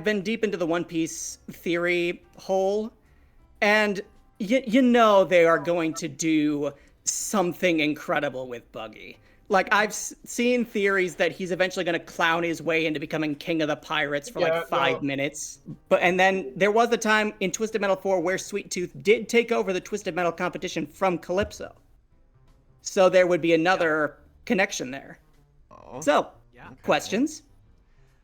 been deep into the One Piece theory hole, and you know they are going to do something incredible with Buggy. Like, I've seen theories that he's eventually going to clown his way into becoming king of the pirates for 5 minutes. And then there was a time in Twisted Metal 4 where Sweet Tooth did take over the Twisted Metal competition from Calypso. So there would be another connection there. Oh. So, questions?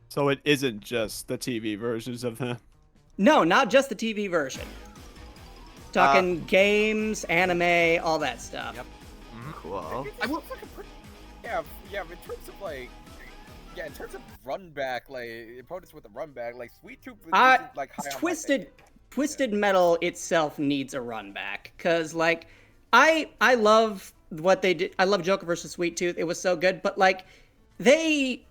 So it isn't just the TV versions of them? No, not just the TV version. Talking games, anime, all that stuff. Yep. Cool. In terms of run back, like opponents with a run back, like Sweet Tooth, like high Twisted Metal itself needs a run back, because like I love what they did. I love Joker versus Sweet Tooth. It was so good, but like like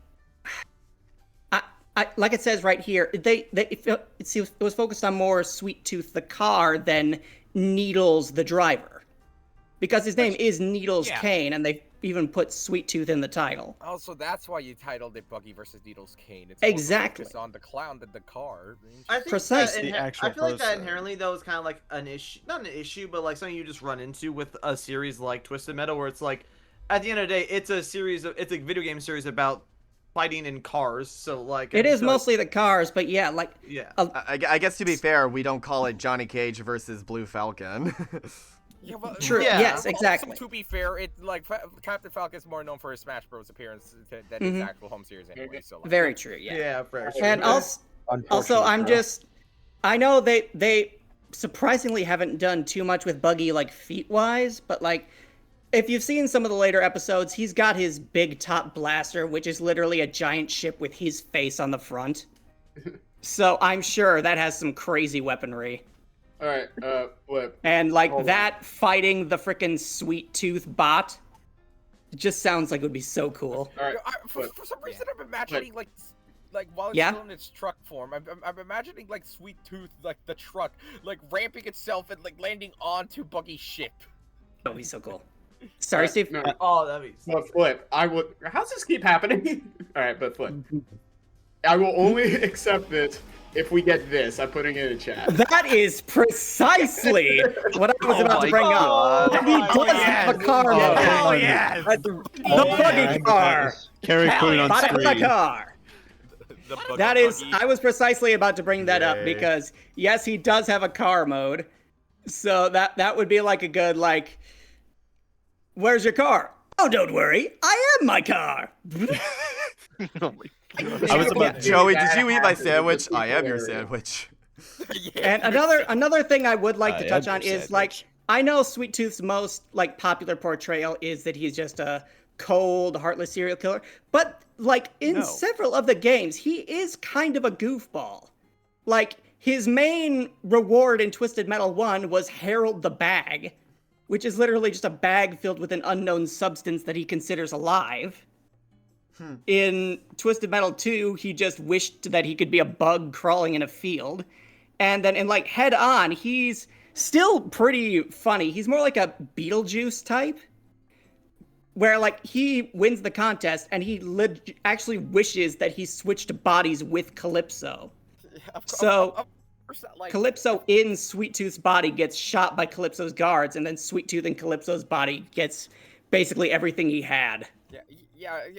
it says right here, it was focused on more Sweet Tooth the car than Needles the driver, because his name is Needles Kane, and they even put Sweet Tooth in the title. Oh, so that's why you titled it Buggy versus Needles Kane. It's exactly more on the clown than the car. I think precisely. I feel like that inherently though is kind of like an issue, not an issue, but like something you just run into with a series like Twisted Metal, where it's like, at the end of the day, it's a video game series about fighting in cars. So like it is mostly the cars, but I guess to be fair, we don't call it Johnny Cage versus Blue Falcon. Yeah, well, true. Yeah. Yes, exactly. Also, to be fair, Captain Falcon is more known for his Smash Bros. Appearance than his actual home series anyway. So like, very true. Yeah. Yeah, very true. And also, I know they surprisingly haven't done too much with Buggy, like, feat-wise, but, like, if you've seen some of the later episodes, he's got his big top blaster, which is literally a giant ship with his face on the front. So I'm sure that has some crazy weaponry. All right, Flip. And, like, that fighting the frickin' Sweet Tooth bot just sounds like it would be so cool. All right, for some reason, I'm imagining, like while it's Yeah? still in its truck form, I'm imagining, like, Sweet Tooth, like, the truck, like, ramping itself and, like, landing onto Buggy's ship. That would be so cool. Sorry, Steve? No, Oh, that'd be. but Flip, I would. How's this keep happening? All right, but Flip, I will only accept it if we get this. I'm putting it in chat. That is precisely what I was about to bring up. And he does have a car. Oh, yes! The Buggy car. Carrie put it on Bada screen. car. That is, I was precisely about to bring that up because, yes, he does have a car mode. So that would be like a good, like, where's your car? Oh, don't worry. I am my car. I was about to Joey, did you eat my sandwich? I am your sandwich. And another thing I would like to touch on is, like, I know Sweet Tooth's most, like, popular portrayal is that he's just a cold, heartless serial killer. But, like, in several of the games, he is kind of a goofball. Like, his main reward in Twisted Metal 1 was Harold the Bag, which is literally just a bag filled with an unknown substance that he considers alive. In Twisted Metal 2, he just wished that he could be a bug crawling in a field. And then in, like, Head On, he's still pretty funny. He's more like a Beetlejuice type, where, like, he wins the contest and he actually wishes that he switched bodies with Calypso. Calypso in Sweet Tooth's body gets shot by Calypso's guards, and then Sweet Tooth in Calypso's body gets basically everything he had.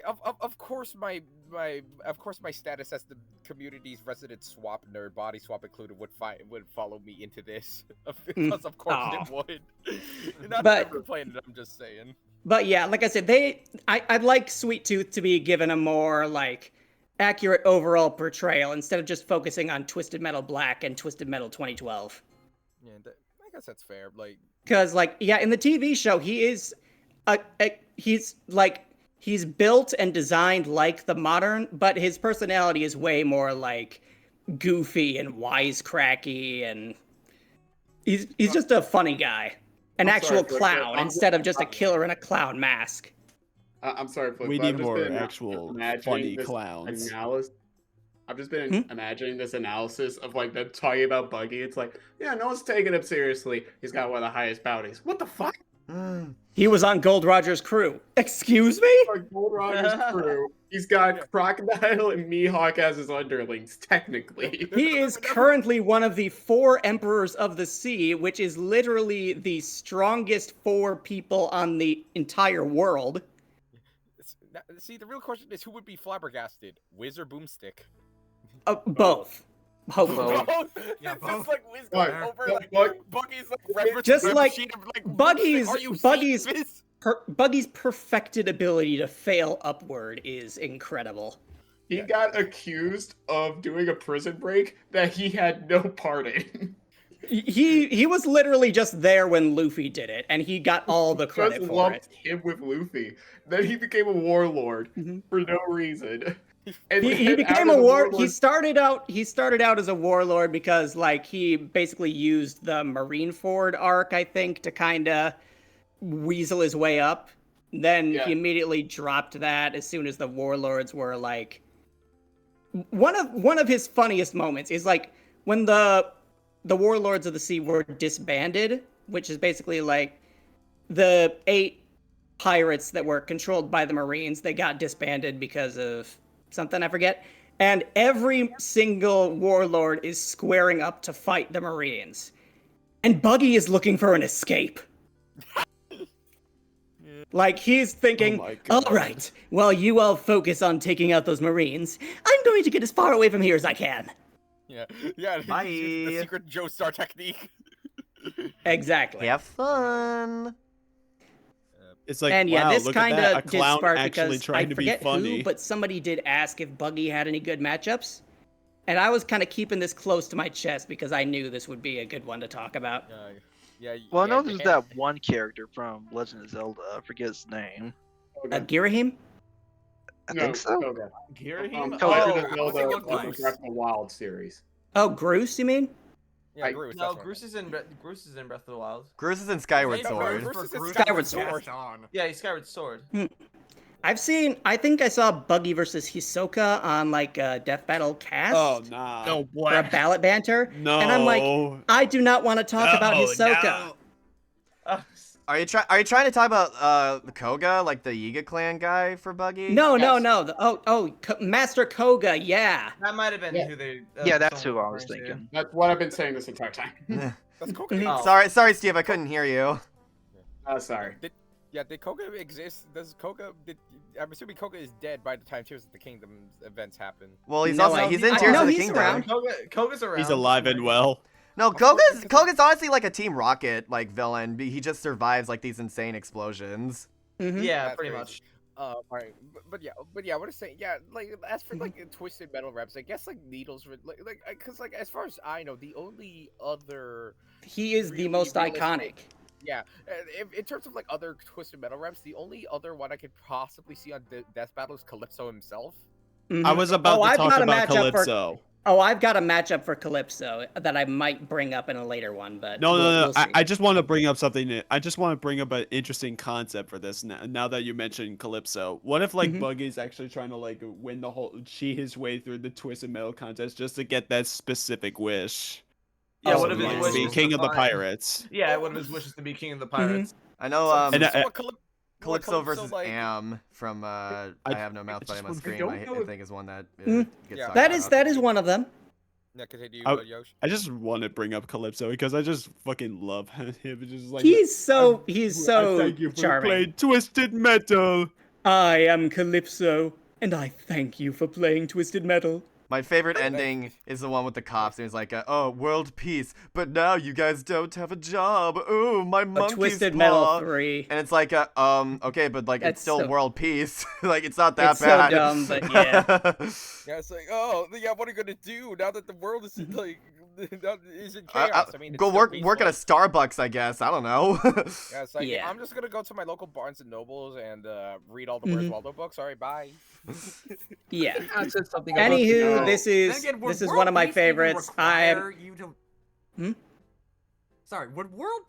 Of course my status as the community's resident swap nerd, body swap included, would follow me into this, because of course it would. Not that I'm playing it, I'm just saying. But yeah, like I said, I'd like Sweet Tooth to be given a more, like, accurate overall portrayal instead of just focusing on Twisted Metal Black and Twisted Metal 2012. Yeah, I guess that's fair. Like, because, like, yeah, in the TV show, he is, he's built and designed like the modern, but his personality is way more, like, goofy and wisecracky, and he's just a funny guy. An actual clown instead of just a killer in a clown mask. I'm sorry, Flip, we but need I've just more been actual imagining funny this clowns. I've just been imagining this analysis of, like, them talking about Buggy. It's like, yeah, no one's taking him seriously. He's got one of the highest bounties. What the fuck? He was on Gold Roger's crew. Excuse me? Gold Roger's crew. He's got Crocodile and Mihawk as his underlings, technically. He is currently one of the 4 Emperors of the Sea, which is literally the strongest 4 people on the entire world. See, the real question is, who would be flabbergasted, Wiz or Boomstick? Both. Hopefully. Yeah, both. Like Wiz going over, like, Buggy's, like, just like sheet of, like, Buggy's perfected ability to fail upward is incredible. He got accused of doing a prison break that he had no part in. He was literally just there when Luffy did it, and he got all the credit for it. Him with Luffy. Then he became a warlord for no reason. And he became a warlord. He started out as a warlord because, like, he basically used the Marineford arc, I think, to kind of weasel his way up. Then he immediately dropped that as soon as the warlords were, like, one of his funniest moments is, like, when the warlords of the sea were disbanded, which is basically, like, the 8 pirates that were controlled by the Marines. They got disbanded because of something I forget, and every single warlord is squaring up to fight the Marines, and Buggy is looking for an escape. Like, he's thinking, all right, while you all focus on taking out those Marines, I'm going to get as far away from here as I can. Yeah. Bye. The secret Joestar technique. Exactly. Have fun. It's like, and yeah, wow, this look kind at that. of A did clown spark actually because trying I to be forget funny. who, but somebody did ask if Buggy had any good matchups, And I was kind of keeping this close to my chest because I knew this would be a good one to talk about. Well, I know there's that one character from Legend of Zelda. I forget his name. Girahim? I think so. Legend of Koga. Zelda Breath of the Wild series. Oh, Groose, you mean? Yeah, Groose. No, Groose is in Breath of the Wild. Groose is in Skyward Sword. Skyward Sword. Yeah, he's Skyward Sword. I think I saw Buggy versus Hisoka on like a Death Battle cast. Oh, nah. No, Or a ballot banter. No. And I'm like, I do not want to talk about Hisoka. Are you trying to talk about the Koga, like the Yiga clan guy for Buggy? No. Master Koga, yeah. That might have been who they. Yeah, that's who I was thinking. That's what I've been saying this entire time. That's Koga. Oh. Sorry, Steve, I couldn't hear you. Sorry. Did Koga exist? I'm assuming Koga is dead by the time Tears of the Kingdom events happen. Well, he's in Tears of the Kingdom. Around. Koga's around. He's alive and well. No, Koga's honestly like a Team Rocket like villain. He just survives like these insane explosions. Yeah, That's pretty crazy. much. Alright, but yeah, what I'm saying, like as for like Twisted Metal reps, I guess like Needles, because like as far as I know, the only other He is the most iconic. Yeah, in terms of like other Twisted Metal reps, the only other one I could possibly see on Death Battle is Calypso himself. I was about to talk about Calypso. I've got a matchup for Calypso that I might bring up in a later one, but No. we'll see. I just want to bring up something. I just want to bring up an interesting concept for this. Now that you mentioned Calypso, what if like Buggy's actually trying to like win the whole, cheat his way through the Twisted Metal contest just to get that specific wish? Yeah, what if his wish to be is king to of the find- pirates? Yeah, one of his wishes to be king of the pirates. I know. Calypso versus like, Am from I Have No Mouth but I Must Scream. I think is one that gets talked that about. is one of them. Yeah, continue, Yosh. I just want to bring up Calypso because I just fucking love him. It's just like He's so thank you for charming. playing Twisted Metal. I am Calypso, and I thank you for playing Twisted Metal. My favorite ending is the one with the cops. And he's like, "Oh, world peace, but now you guys don't have a job. Ooh, my monkey's Twisted paw." Metal 3. And it's like, okay, but like That's it's still so- world peace. Like it's not that It's so bad. dumb, but yeah. Yeah, it's like, what are you gonna do now that the world is like is in chaos? I mean, it's go still work at a peaceful. Starbucks, I guess. I don't know. Yeah, it's like Yeah. I'm just gonna go to my local Barnes and Nobles and read all the Where's Waldo books. All right, bye. Yeah. I said something about Anywho, this Then is again, would this is world one of my peace even favorites. require you to... Sorry, would world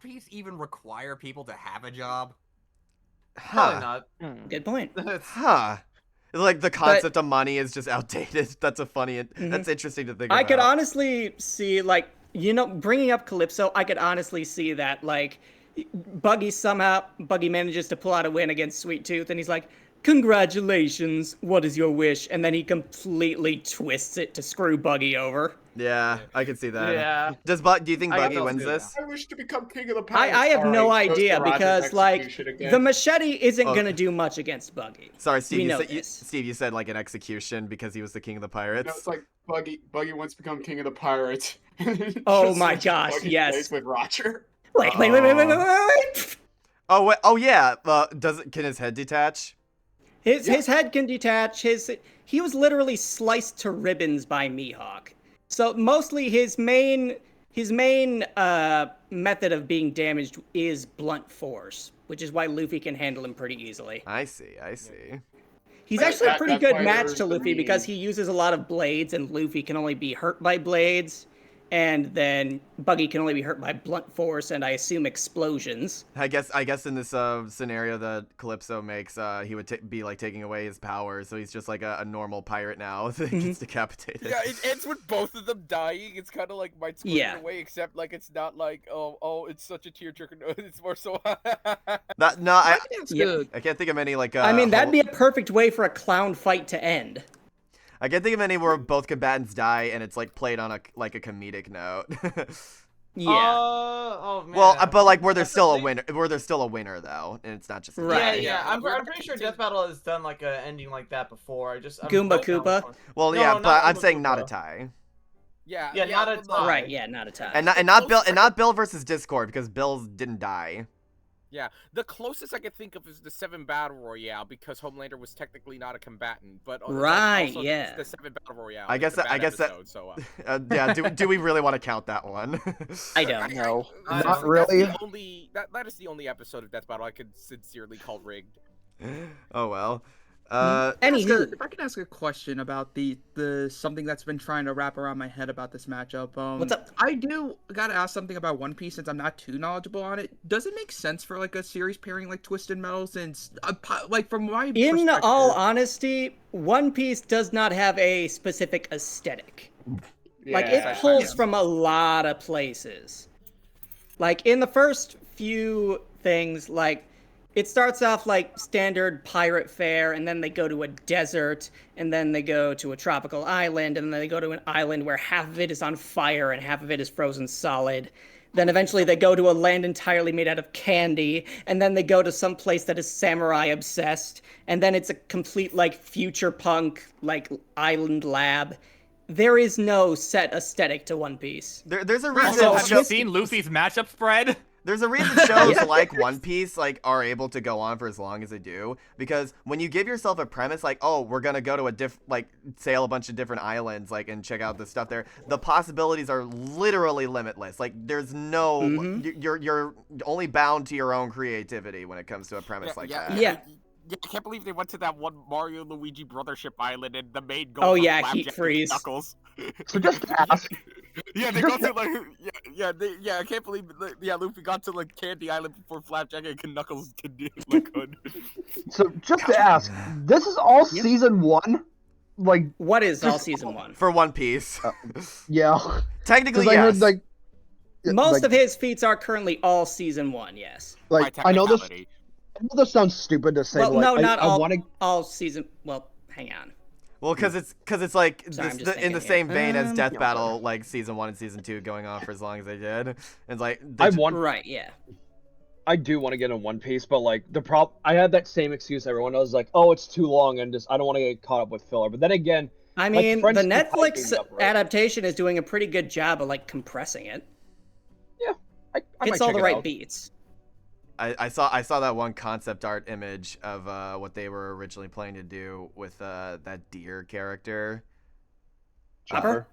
peace even require people to have a job? Probably not. Good point. Huh. Like the concept of money is just outdated. That's a funny. That's interesting to think about. I could honestly see, like, bringing up Calypso, I could honestly see that, like, Buggy manages to pull out a win against Sweet Tooth, and he's like, "Congratulations, what is your wish?" And then he completely twists it to screw Buggy over. Yeah, I can see that. Yeah. Do you think I Buggy also wins do this? I wish to become king of the pirates. I have no Sorry, idea Ghost because, Garage like, execution again. the machete isn't going to do much against Buggy. Sorry, We Steve. know Steve, you said like an execution because he was the king of the No, pirates. it's like Buggy wants to become king of the pirates. Oh Just my switches gosh, Buggy's yes. place with Roger. Wait. Oh wait. Oh yeah. Can his head detach? His head can detach. He was literally sliced to ribbons by Mihawk. So mostly his main method of being damaged is blunt force, which is why Luffy can handle him pretty easily. I see. He's Right, actually a pretty that's good why match there's to Luffy three. because he uses a lot of blades and Luffy can only be hurt by blades. And then Buggy can only be hurt by blunt force and I assume explosions. I guess in this scenario that Calypso makes, he would be like taking away his powers, so he's just like a normal pirate now that gets decapitated. Yeah, it ends with both of them dying. It's kind of like might split Yeah. it away, except like it's not like it's such a tearjerker. No, it's more so. I That's good. can't think of any like. I mean, that'd be a perfect way for a clown fight to end. I can't think of any where both combatants die and it's like played on a comedic note. Yeah. Oh man. Well, but like where there's still a winner, though, and it's not just. Right. Yeah. I'm pretty sure Death Battle has done like a ending like that before. I'm Goomba Koopa? Well, No, yeah, not but I'm Goomba saying not a Koopa. tie. Yeah, not a tie. Right, yeah, not a tie. And not Bill versus Discord because Bill didn't die. Yeah, the closest I could think of is the 7 Battle Royale because Homelander was technically not a combatant, but right, also yeah, the 7 Battle Royale. I guess episode, that. So, yeah. Do we really want to count that one? I don't know. Not really. That is the only episode of Death Battle I could sincerely call rigged. Oh well. Anywho, if I can ask a question about the something that's been trying to wrap around my head about this matchup. What's up? I do gotta ask something about One Piece since I'm not too knowledgeable on it. Does it make sense for like a series pairing like Twisted Metal since like from my in all honesty, One Piece does not have a specific aesthetic. Like it pulls from a lot of places. Like in the first few things, like it starts off like standard pirate fare, and then they go to a desert, and then they go to a tropical island, and then they go to an island where half of it is on fire and half of it is frozen solid. Then eventually they go to a land entirely made out of candy, and then they go to some place that is samurai obsessed, and then it's a complete like future punk like island lab. There is no set aesthetic to One Piece. There's a reason. Also, have you seen Luffy's matchup spread? There's a reason shows like One Piece like are able to go on for as long as they do, because when you give yourself a premise like, oh, we're gonna go to a sail a bunch of different islands like and check out the stuff there, the possibilities are literally limitless. Like there's no you're only bound to your own creativity when it comes to a premise like that. Yeah, I can't believe they went to that one Mario Luigi Brothership Island and the main goal. Heat freeze. Knuckles. So just ask. Yeah, they got to like I can't believe Luffy got to like Candy Island before Flapjack and Knuckles could. So just to ask, this is all season 1. Like what is all season 1 for One Piece? Yeah, technically yes. I heard, like, most of his feats are currently all season 1. Yes. Like I know this. I know this sounds stupid to say. Well, but, like, no, not all. Wanna... All season. Well, hang on. Well, because it's like Sorry, in the same vein as Death Battle, like season 1 and season 2 going on for as long as they did. It's like right, yeah. I do want to get in One Piece, but like I had that same excuse everyone was like, oh, it's too long, and I don't want to get caught up with filler. But then again, I mean, the Netflix adaptation is doing a pretty good job of like compressing it. Yeah, I it's all the right beats. I saw that one concept art image of what they were originally planning to do with that deer character. Chopper?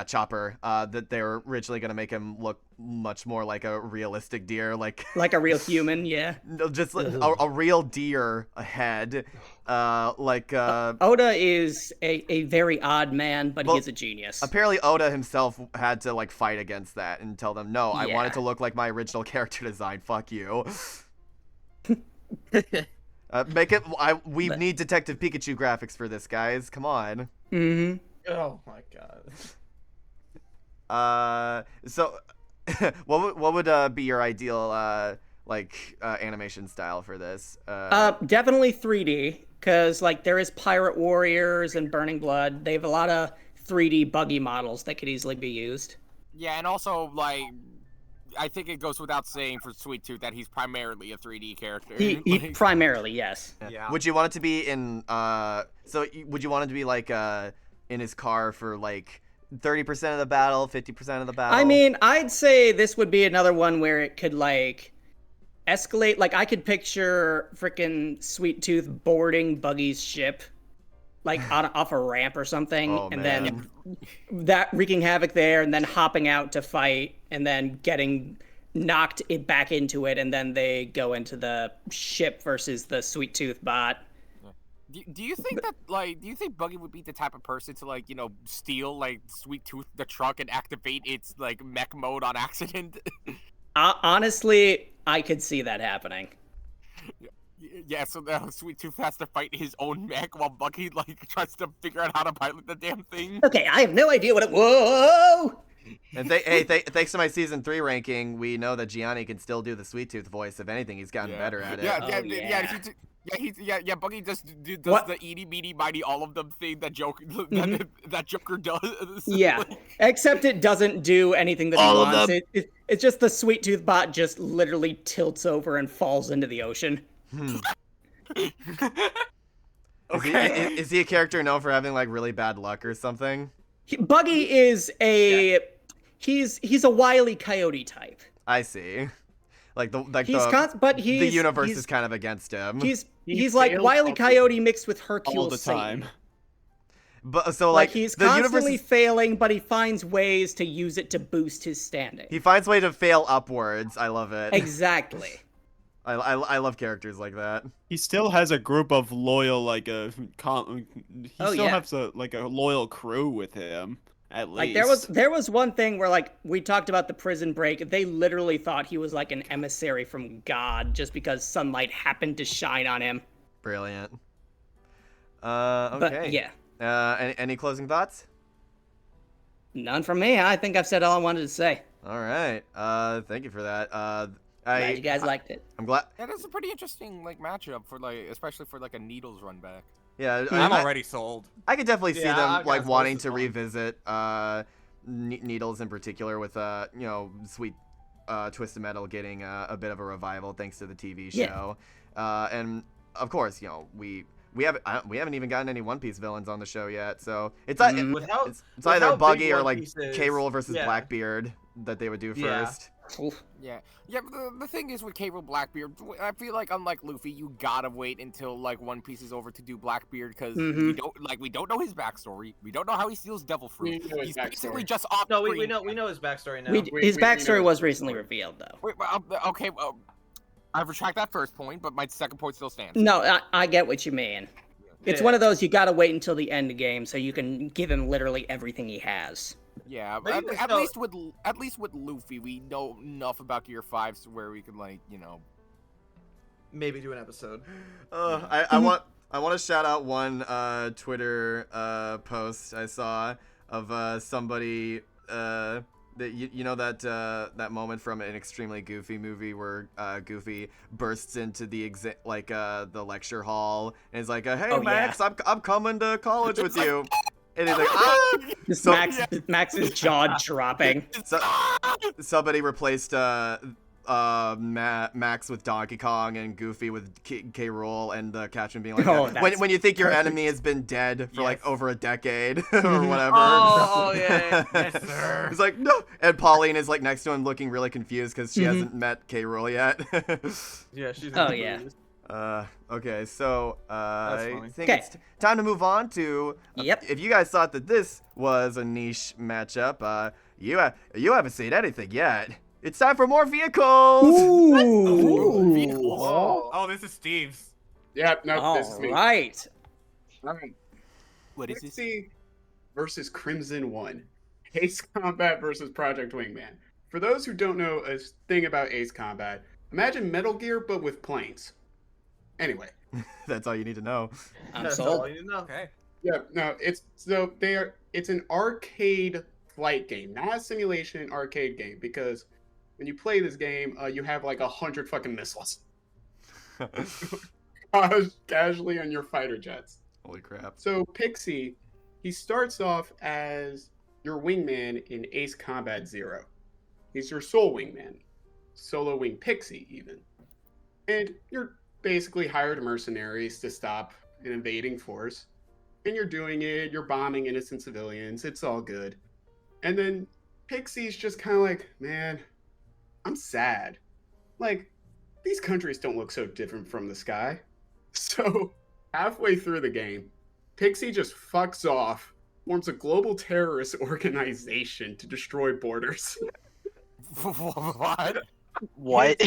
Chopper. That they were originally going to make him look much more like a realistic deer, like a real human, yeah. No, just a real deer head. Oda is a very odd man, but he is a genius. Apparently Oda himself had to like fight against that and tell them, no, I want it to look like my original character design. Fuck you. We need Detective Pikachu graphics for this, guys. Come on. Mm-hmm. Oh my god. So what would be your ideal animation style for this? Definitely 3D, because like there is Pirate Warriors and Burning Blood. They have a lot of 3D Buggy models that could easily be used. Yeah, and also like I think it goes without saying for Sweet Tooth that he's primarily a 3D character. He primarily, yes. Yeah. Would you want it to be in would you want it to be like in his car for like 30% of the battle, 50% of the battle? I mean, I'd say this would be another one where it could like escalate. Like I could picture freaking Sweet Tooth boarding Buggy's ship, like off a ramp or something, then that wreaking havoc there, and then hopping out to fight, and then getting knocked back into it, and then they go into the ship versus the Sweet Tooth bot. Do you think that do you think Buggy would be the type of person to like steal like Sweet Tooth the truck and activate its like mech mode on accident? Honestly, I could see that happening. Yeah, so now Sweet Tooth has to fight his own mech while Buggy like tries to figure out how to pilot the damn thing. Okay, I have no idea what it. Whoa! And thanks to my season 3 ranking, we know that Gianni can still do the Sweet Tooth voice. If anything, he's gotten better at it. Yeah, Buggy does the eeny meeny miny all of them thing that Joker that Joker does. Yeah, except it doesn't do anything that he wants. It's just the Sweet Tooth bot just literally tilts over and falls into the ocean. Okay. Is he a character known for having like really bad luck or something? Buggy is he's a Wile E. Coyote type. I see. the universe is kind of against him. He's like Wile E. Coyote mixed with Hercule all the time. But so like he's constantly failing, but he finds ways to use it to boost his standing. He finds way to fail upwards. I love it. Exactly. I love characters like that. He still has a group of loyal, like he still has a loyal crew with him. At least. Like there was one thing where like we talked about the prison break. They literally thought he was like an emissary from God just because sunlight happened to shine on him. Brilliant. Okay. But, yeah. Any closing thoughts? None from me. I think I've said all I wanted to say. All right. Thank you for that. Glad you guys liked it. I'm glad. Yeah, that's a pretty interesting like matchup for like, especially for like a Needles run back. Yeah, I'm already sold. I could definitely see them like wanting to revisit Needles in particular with Sweet Twisted Metal getting a bit of a revival thanks to the TV show. And of course, we haven't even gotten any One Piece villains on the show yet, so it's either Buggy or like K. Rool versus Blackbeard that they would do first. Yeah. But the thing is with K. Rool Blackbeard, I feel like unlike Luffy, you gotta wait until like One Piece is over to do Blackbeard because we don't know his backstory. We don't know how he steals devil fruit. He's basically just off. No, we know his backstory now. His backstory was recently revealed though. Wait, okay. I retract that first point, but my second point still stands. No, I get what you mean. It's one of those you gotta wait until the end game so you can give him literally everything he has. Yeah, but at least with Luffy, we know enough about Gear 5 where we can maybe do an episode. I want to shout out one Twitter post I saw of somebody that that moment from an extremely Goofy movie where Goofy bursts into the the lecture hall and is like, "Hey Max, I'm coming to college with you." And he's like, ah! Max's jaw dropping. Somebody replaced Max with Donkey Kong and Goofy with K. Rool, and the caption being like, when you think your enemy has been dead for like over a decade or whatever. Oh yeah. Yes, sir. He's like, no. And Pauline is like next to him looking really confused because she hasn't met K. Rool yet. Yeah, she's confused. Okay, so I think it's time to move on to. If you guys thought that this was a niche matchup, you haven't seen anything yet. It's time for more vehicles. Ooh. Vehicles. Oh, this is Steve's. Yeah, no, this is me. Right. All right. What is this? Pixie versus Crimson 1. Ace Combat versus Project Wingman. For those who don't know a thing about Ace Combat, imagine Metal Gear but with planes. Anyway, that's all you need to know. That's all you need to know. Okay. Yeah, no, it's an arcade flight game, not a simulation arcade game, because when you play this game, you have like 100 fucking missiles casually on your fighter jets. Holy crap. So Pixie, he starts off as your wingman in Ace Combat 0. He's your sole wingman. Solo wing Pixie, even. And you're basically hired mercenaries to stop an invading force. And you're doing it, you're bombing innocent civilians, it's all good. And then Pixie's just kind of like, man, I'm sad. Like, these countries don't look so different from the sky. So, halfway through the game, Pixie just fucks off, forms a global terrorist organization to destroy borders. What?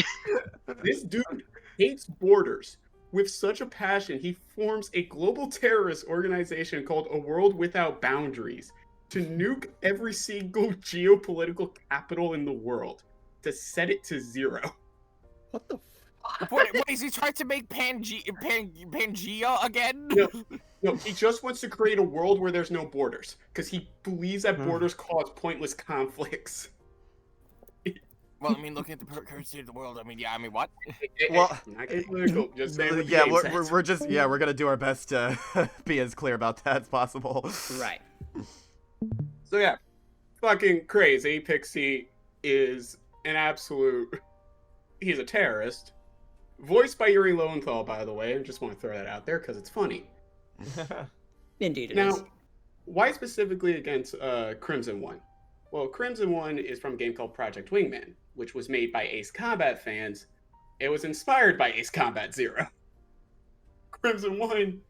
This dude hates borders with such a passion, he forms a global terrorist organization called A World Without Boundaries to nuke every single geopolitical capital in the world, to set it to 0. What the What is he trying to make Pangea again? No, he just wants to create a world where there's no borders, because he believes that borders cause pointless conflicts. Well, I mean, looking at the currency of the world, what? Well, just we're gonna do our best to be as clear about that as possible. Right. So yeah, fucking crazy. Pixie is an absolute. He's a terrorist. Voiced by Yuri Lowenthal, by the way. I just want to throw that out there because it's funny. Indeed it now, is. Why specifically against Crimson 1? Well, Crimson One is from a game called Project Wingman, which was made by Ace Combat fans. It was inspired by Ace Combat Zero. Crimson One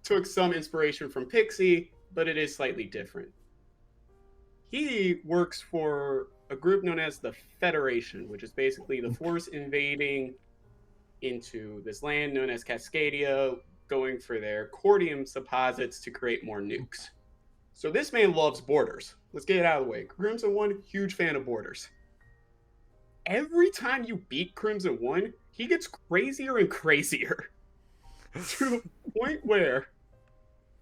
took some inspiration from Pixie, but it is slightly different. He works for a group known as the Federation, which is basically the force invading into this land known as Cascadia, going for their cordium supposits to create more nukes. So this man loves borders. Let's get it out of the way. Crimson One, huge fan of borders. Every time you beat Crimson One, he gets crazier and crazier. To the point where,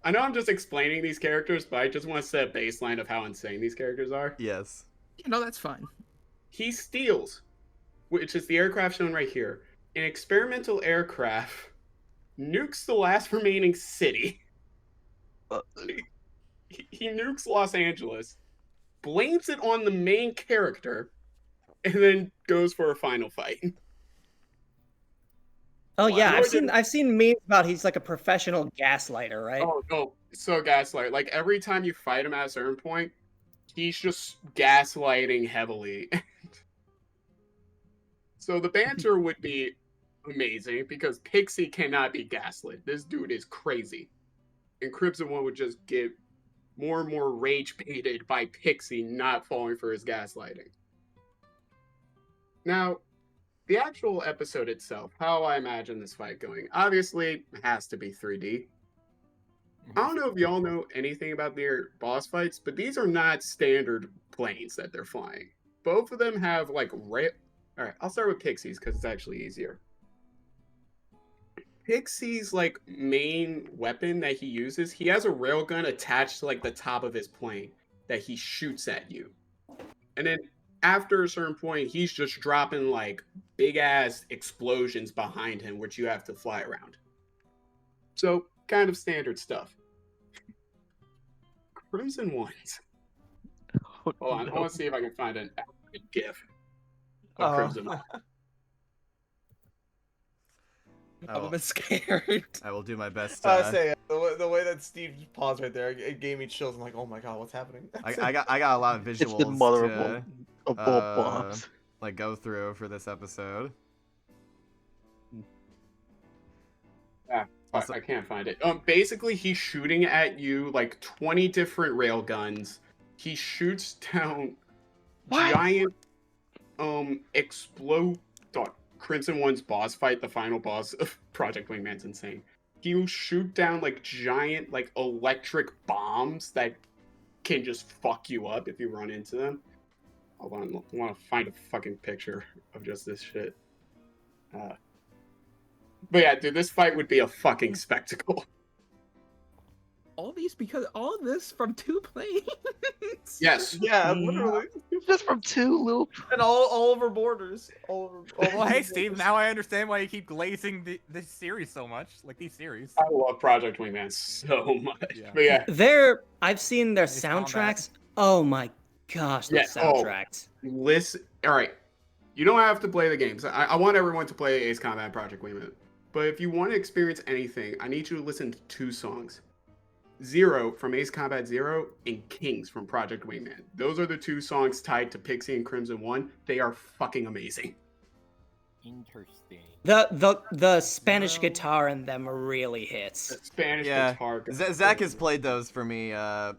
I know I'm just explaining these characters, but I just want to set a baseline of how insane these characters are. Yes. No, that's fine. He steals, which is the aircraft shown right here, an experimental aircraft, nukes the last remaining city. He nukes Los Angeles, blames it on the main character, and then goes for a final fight. Oh yeah, I've seen memes about he's like a professional gaslighter, right? Oh no, so gaslight. Like every time you fight him at a certain point, he's just gaslighting heavily. So the banter would be amazing because Pixie cannot be gaslit. This dude is crazy. And Crimson One would just get more and more rage baited by Pixie not falling for his gaslighting. Now, the actual episode itself, how I imagine this fight going, obviously it has to be 3D. I don't know if y'all know anything about their boss fights, but these are not standard planes that they're flying. Both of them have like Alright, I'll start with Pixie's because it's actually easier. Pixie's like main weapon that he uses, he has a railgun attached to like the top of his plane that he shoots at you. And then after a certain point, he's just dropping like big ass explosions behind him, which you have to fly around. So kind of standard stuff. Crimson Ones. Hold on, I want to see if I can find an accurate GIF of Crimson One. I'm a bit scared. I will do my best. I say the way that Steve paused right there, it gave me chills. I'm like, oh my god, what's happening? I got a lot of visuals. It's the mother of all bombs. Like go through for this episode. Yeah, I can't find it. Basically, he's shooting at you like 20 different railguns. He shoots down giant explode. Crimson One's boss fight, the final boss of Project Wingman's insane. He'll shoot down like giant like electric bombs that can just fuck you up if you run into them. Hold on, I want to find a fucking picture of just this shit. But yeah, dude, this fight would be a fucking spectacle. All this from 2 planes. Yes. Yeah, literally. Just from 2 little. And all over borders. Well, hey, Steve, now I understand why you keep glazing this series so much. Like, these series. I love Project Wingman so much. Yeah. But yeah. I've seen their soundtracks. Oh my gosh, the soundtracks. Listen, alright. You don't have to play the games. I want everyone to play Ace Combat Project Wingman. But if you want to experience anything, I need you to listen to 2 songs. Zero from Ace Combat Zero and Kings from Project Wingman. Those are the 2 songs tied to Pixie and Crimson One. They are fucking amazing. Interesting. The Spanish guitar in them really hits. The Spanish guitar. Zach has played those for me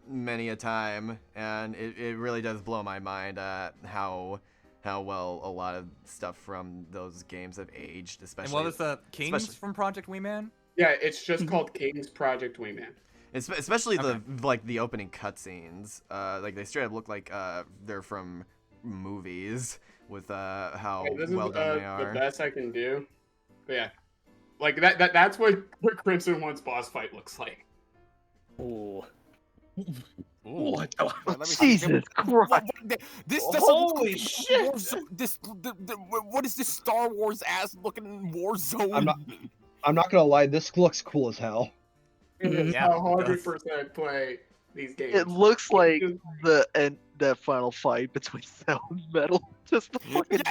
many a time, and it really does blow my mind how well a lot of stuff from those games have aged, especially. And what was the Kings from Project Wingman? Yeah, it's just called Kings Project Wingman. Especially the opening cutscenes, like they straight up look like they're from movies with how well done they are. The best I can do, but yeah, like that's what Crimson One's boss fight looks like. Ooh. What? Jesus Christ! This Holy shit! What is this Star Wars ass looking war zone? I'm not gonna lie, this looks cool as hell. Yeah, 100% play these games. It looks like the final fight between Cell and Metal. Just the fucking,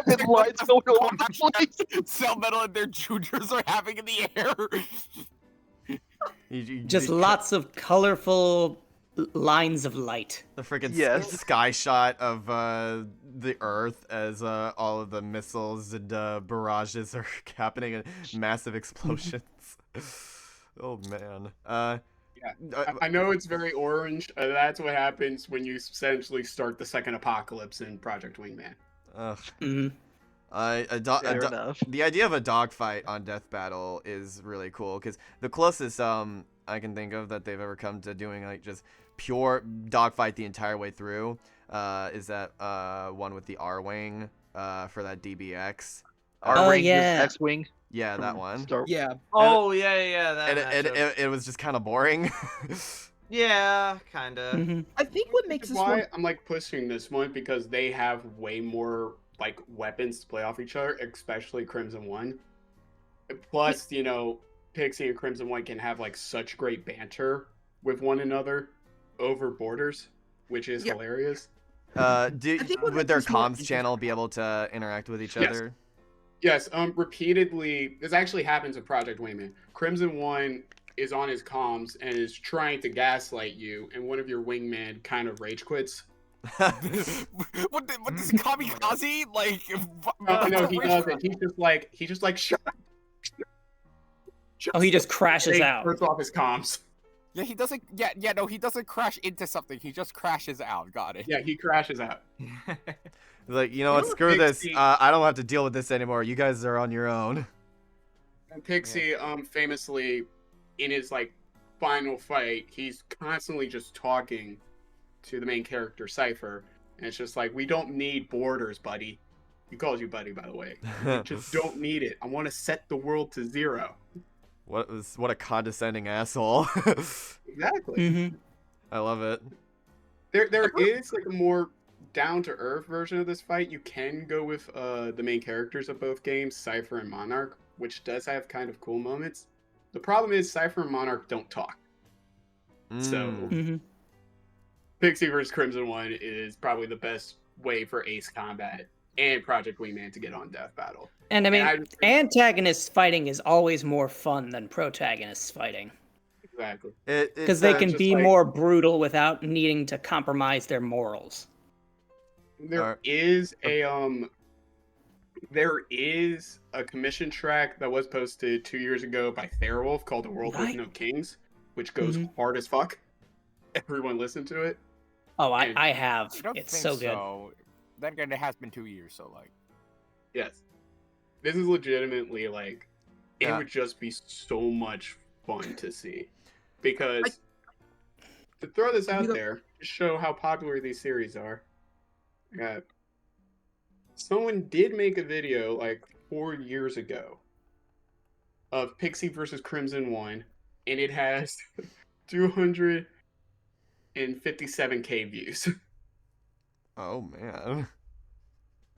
fucking lights going all over the place. Cell, Metal, and their juniors are having in the air. Just lots of colorful lines of light. The freaking Yes. sky shot of the Earth as all of the missiles and barrages are happening and massive explosions. Oh man. Yeah, I know it's very orange. That's what happens when you essentially start the second apocalypse in Project Wingman. Ugh. Mm-hmm. Fair enough. The idea of a dogfight on Death Battle is really cool because the closest I can think of that they've ever come to doing like just pure dogfight the entire way through is that one with the R-Wing for that DBX. R-Wing, yeah. X-Wing. Yeah, that one. Yeah. Oh yeah, that And it was just kind of boring. yeah, kind of. Mm-hmm. I think what makes this Why one I'm like pushing this one because they have way more like weapons to play off each other, especially Crimson One. Plus, you know, Pixie and Crimson One can have like such great banter with one another over borders, which is hilarious. Would their this more comms channel be able to interact with each other? Yes, repeatedly. This actually happens in Project Wingman. Crimson One is on his comms and is trying to gaslight you, and one of your wingmen kind of rage quits. what does kamikaze like? No, he doesn't. He's just like shut up. Oh, he just crashes out. Turns off his comms. Yeah, he doesn't. Yeah, no, he doesn't crash into something. He just crashes out. Got it. Yeah, he crashes out. Like, you know what? Screw this. I don't have to deal with this anymore. You guys are on your own. And Pixie, famously, in his like final fight, he's constantly just talking to the main character Cypher, and it's just like, we don't need borders, buddy. He calls you buddy, by the way. Just don't need it. I want to set the world to 0. What a condescending asshole. Exactly. Mm-hmm. I love it. There is like a more down to earth version of this fight. You can go with the main characters of both games, Cypher and Monarch, which does have kind of cool moments. The problem is Cypher and Monarch don't talk. So Pixie vs. Crimson One is probably the best way for Ace Combat and Project Wingman to get on Death Battle. And I mean, antagonists fighting is always more fun than protagonists fighting. Exactly. Because they can be more brutal without needing to compromise their morals. There is a commission track that was posted 2 years ago by Fairwolf called "The World with No Kings," which goes hard as fuck. Everyone listen to it. Oh, I have. I don't It's think so good. So. Then again, it has been 2 years, so like. Yes, this is legitimately like, it would just be so much fun to see, because to throw this out there to show how popular these series are. Someone did make a video like 4 years ago of Pixie versus Crimson One, and it has 257K views. Oh man.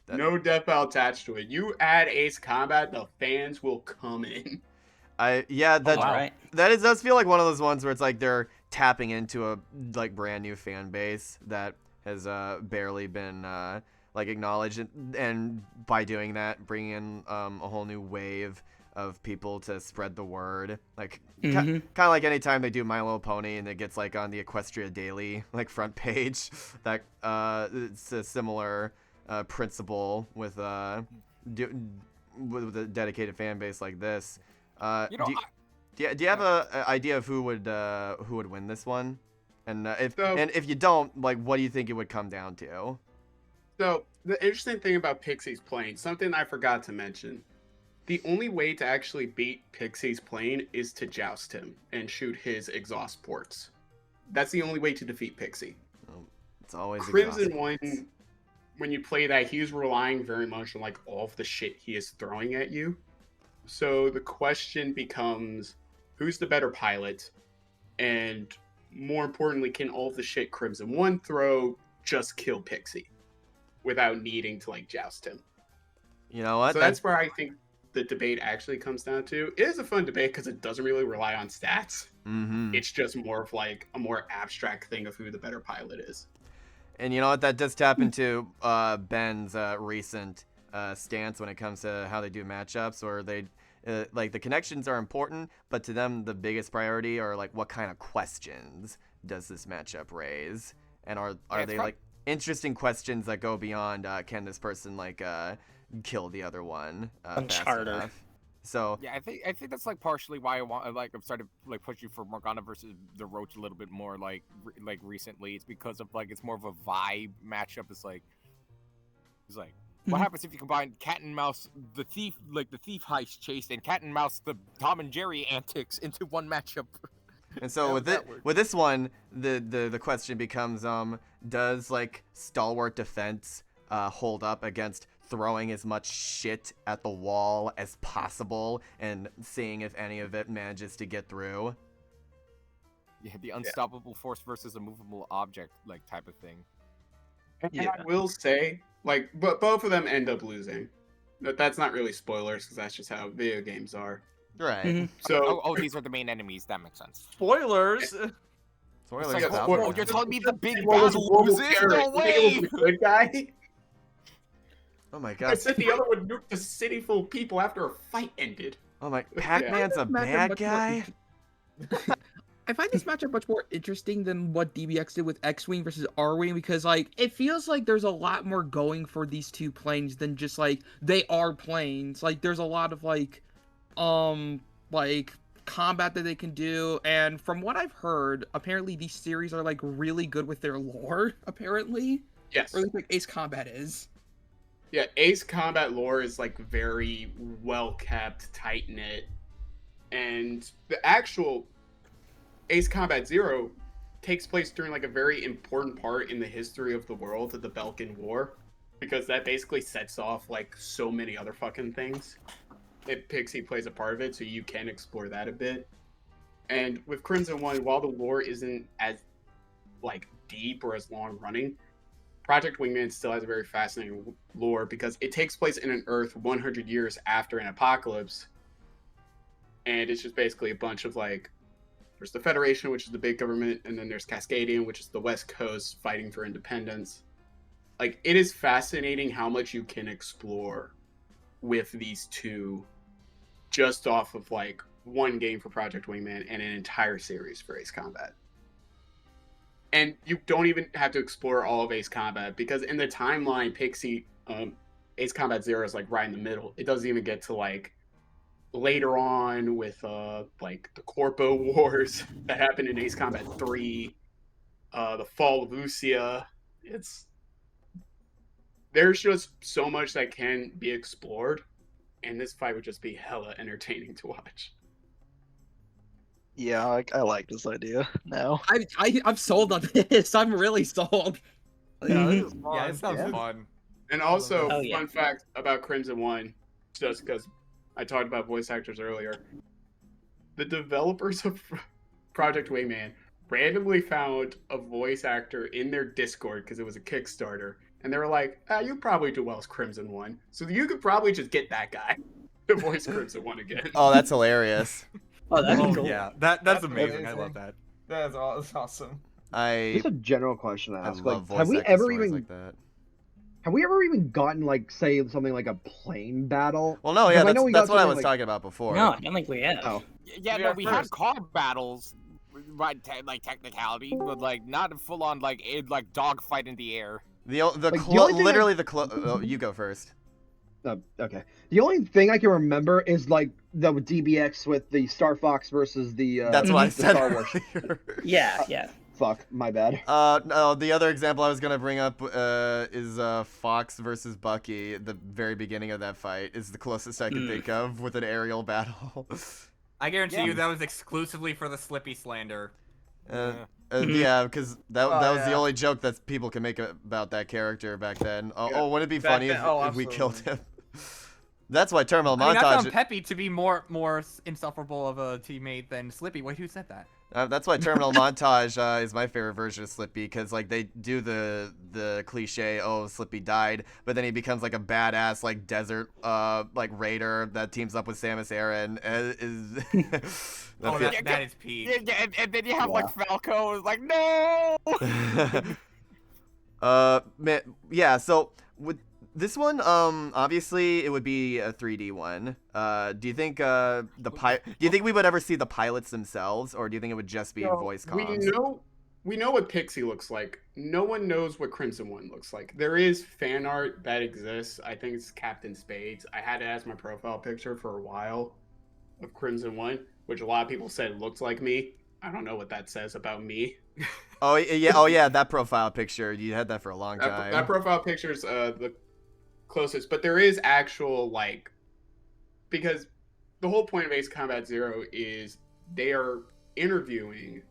No death battle attached to it. You add Ace Combat, the fans will come in. That does feel like one of those ones where it's like they're tapping into a like brand new fan base that has barely been like acknowledged, and by doing that, bringing in a whole new wave of people to spread the word. Like kind of like anytime they do My Little Pony and it gets like on the Equestria Daily like front page, that it's a similar principle with a dedicated fan base like this. Do you have an idea of who would win this one? And if you don't, like, what do you think it would come down to? So the interesting thing about Pixie's plane, something I forgot to mention, the only way to actually beat Pixie's plane is to joust him and shoot his exhaust ports. That's the only way to defeat Pixie. It's always Crimson One. When you play that, he's relying very much on like all of the shit he is throwing at you. So the question becomes, who's the better pilot? And more importantly, can all of the shit Crimson One throw just kill Pixie without needing to like joust him? You know what? So that's where I think the debate actually comes down to. It is a fun debate because it doesn't really rely on stats. It's just more of like a more abstract thing of who the better pilot is. And you know what? That does tap into Ben's recent stance when it comes to how they do matchups, or they like the connections are important, but to them the biggest priority are like what kind of questions does this matchup raise? And are they like interesting questions that go beyond can this person like kill the other one fast enough? So yeah, I think that's like partially why I'm starting to like push you for Morgana versus the Roach a little bit more like recently. It's because of like it's more of a vibe matchup. It's like what happens if you combine cat and mouse, the thief heist chase, and cat and mouse, the Tom and Jerry antics into one matchup? And so with this one, the question becomes, does like stalwart defense hold up against throwing as much shit at the wall as possible and seeing if any of it manages to get through? Yeah, the unstoppable force versus a movable object like type of thing. And I will say, like, but both of them end up losing. But that's not really spoilers because that's just how video games are. Right. So, these are the main enemies. That makes sense. Spoilers. Spoilers. Like, you're telling me the big was bad a loses? No way! Good guy. Oh my I god. said the other would nuke the city full of people after a fight ended. Oh my, Pac-Man's a bad guy? I find this matchup much more interesting than what DBX did with X-Wing versus R-Wing because, like, it feels like there's a lot more going for these two planes than just, like, they are planes. Like, there's a lot of, like, combat that they can do, and from what I've heard, apparently these series are, like, really good with their lore, apparently. Yes. Or at least, like, Ace Combat is. Yeah, Ace Combat lore is, like, very well-kept, tight-knit, and the actual Ace Combat Zero takes place during like a very important part in the history of the world of the Balkan War, because that basically sets off like so many other fucking things. Pixie plays a part of it, so you can explore that a bit. And with Crimson One, while the lore isn't as like deep or as long running, Project Wingman still has a very fascinating lore because it takes place in an Earth 100 years after an apocalypse, and it's just basically a bunch of like, there's the Federation, which is the big government, and then there's Cascadian, which is the West Coast fighting for independence. Like, it is fascinating how much you can explore with these two just off of, like, one game for Project Wingman and an entire series for Ace Combat. And you don't even have to explore all of Ace Combat, because in the timeline, Pixie, Ace Combat Zero is, like, right in the middle. It doesn't even get to, like, later on with like the Corpo Wars that happened in Ace Combat 3, the fall of Usia. There's just so much that can be explored, and this fight would just be hella entertaining to watch. Yeah, I like this idea now. I'm sold on this. I'm really sold. Yeah, this is fun. Yeah, it sounds fun. And also, fun fact about Crimson One, just because I talked about voice actors earlier. The developers of Project Wingman randomly found a voice actor in their Discord because it was a Kickstarter, and they were like, you probably do well as Crimson One, so you could probably just get that guy to voice Crimson One again. Oh, that's hilarious. Oh, that's cool. Yeah, that's amazing. I love that. That's awesome. Just a general question to ask. Love Like, have we voice acting ever stories even like that. have we ever even gotten like say something like a plane battle? Well, no, yeah, Because I know that's we what I got was something talking about before. No, I don't think we have. Oh. Yeah, no, we had car battles, right? Like technicality, but like not a full on like dogfight in the air. Oh, you go first. Okay. The only thing I can remember is like the DBX with the Star Fox versus the. That's what I said. Star Wars. Yeah. Fuck, my bad. No, the other example I was gonna bring up is Fox versus Bucky. The very beginning of that fight is the closest I can think of with an aerial battle. I guarantee you that was exclusively for the Slippy slander. Yeah, because that was the only joke that people can make about that character back then. Oh, wouldn't it be funny if we killed him? That's why Terminal Montage. I found Peppy to be more insufferable of a teammate than Slippy. Wait, who said that? That's why Terminal Montage is my favorite version of Slippy, because like they do the cliche, oh, Slippy died, but then he becomes like a badass like desert like raider that teams up with Samus Aran. That is peak. Yeah, and then you have like Falco is like, no. Man, yeah. So with this one, obviously it would be a 3D one. Do you think do you think we would ever see the pilots themselves, or do you think it would just be voice comms? we know what Pixie looks like. No one knows what Crimson One looks like. There is fan art that exists. I think it's Captain Spades. I had it as my profile picture for a while of Crimson One, which a lot of people said looked like me. I don't know what that says about me. Oh yeah, that profile picture. You had that for a long time. That profile picture is the closest, but there is actual because the whole point of Ace Combat Zero is they are interviewing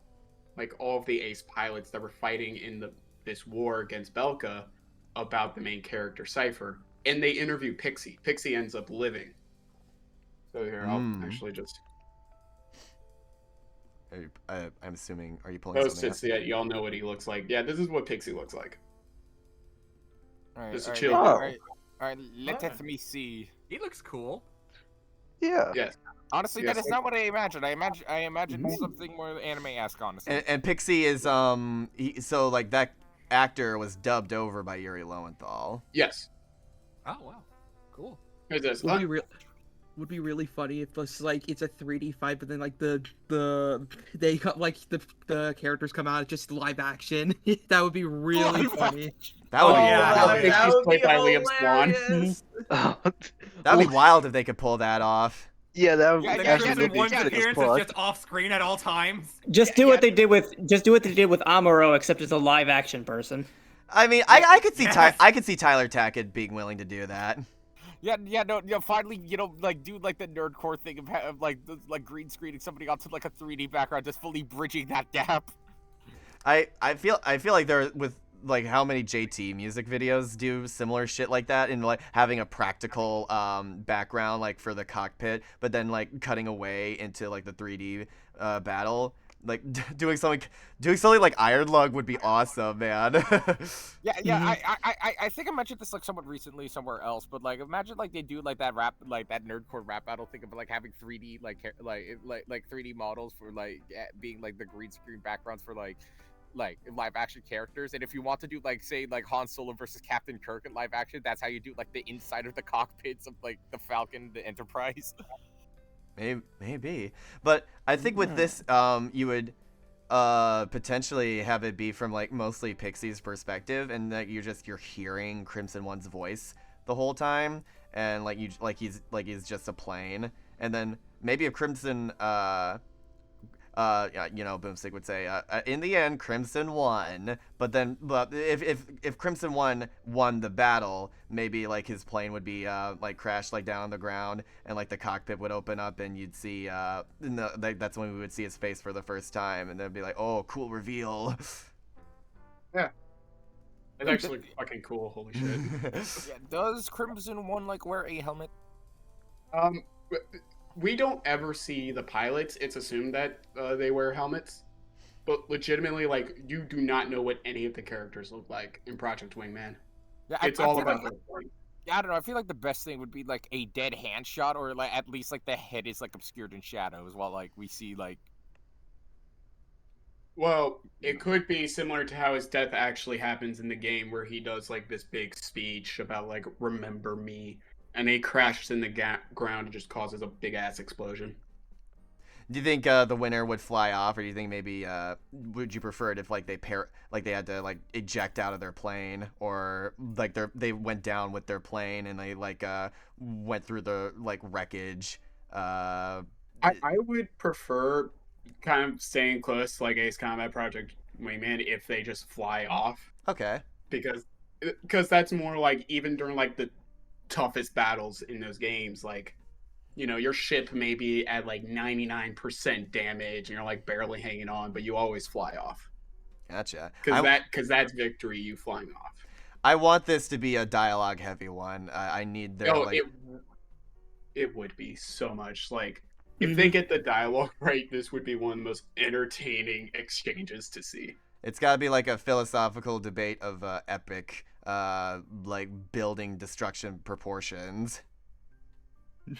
all of the Ace pilots that were fighting in this war against Belka about the main character Cypher, and they interview Pixie. Pixie ends up living. So here, I'll actually just. I'm assuming. Are you pulling Post something it so that y'all know what he looks like. Yeah, this is what Pixie looks like. All right, Just a all chill. right, all right, let me see. He looks cool. Yeah. Yes. Honestly, Yes, that is not what I imagined. I imagined something more anime-esque, honestly. And Pixie is so that actor was dubbed over by Yuri Lowenthal. Yes. Oh wow, cool. Here's this. Would be really funny if it's a 3D fight, but then the characters come out just live action. That would be really funny. That would be that would played be by Liam hilarious. That'd be wild if they could pull that off. Yeah, that would The actually Crimson be One's sick as appearance is fuck. just off screen at all times. Just do what they did with Amuro, except it's a live action person. I mean, I could see I could see Tyler Tackett being willing to do that. Finally, do the nerdcore thing of green screening somebody onto a 3D background, just fully bridging that gap. I feel like there with how many JT music videos do similar shit like that, and having a practical background for the cockpit, but then cutting away into the 3D battle. Doing something like Iron Lung would be awesome, man. I think I mentioned this somewhat recently somewhere else, but imagine they do that that nerdcore rap battle thing of having 3D 3D models for being the green screen backgrounds for live action characters, and if you want to do say Han Solo versus Captain Kirk in live action, that's how you do the inside of the cockpits of the Falcon, the Enterprise. Maybe, but I think with this, you would potentially have it be from mostly Pixie's perspective, and that you're hearing Crimson One's voice the whole time, and he's just a plane, and then maybe if Crimson Boomstick would say, in the end, Crimson won. But if Crimson won the battle, maybe his plane would be crashed down on the ground, and the cockpit would open up, and you'd see that's when we would see his face for the first time, and they'd be oh, cool reveal. Yeah. It's actually fucking cool. Holy shit. Does Crimson One wear a helmet? We don't ever see the pilots. It's assumed that they wear helmets, but legitimately, you do not know what any of the characters look like in Project Wingman. Yeah, it's all about the I don't know. I feel the best thing would be a dead hand shot, or at least the head is obscured in shadows while we see Well, it could be similar to how his death actually happens in the game, where he does this big speech about remember me. And he crashes in the ground and just causes a big ass explosion. Do you think the winner would fly off, or do you think maybe would you prefer it if they had to eject out of their plane, or they went down with their plane and they went through the wreckage? I would prefer kind of staying close to Ace Combat Project Wingman if they just fly off. Okay. Because that's more even during the toughest battles in those games, your ship may be at 99% damage and you're barely hanging on, but you always fly off. Gotcha. Because that's victory, you flying off. I want this to be a dialogue heavy one. I need their it would be so much if they get the dialogue right, this would be one of the most entertaining exchanges to see. It's got to be a philosophical debate of epic building destruction proportions.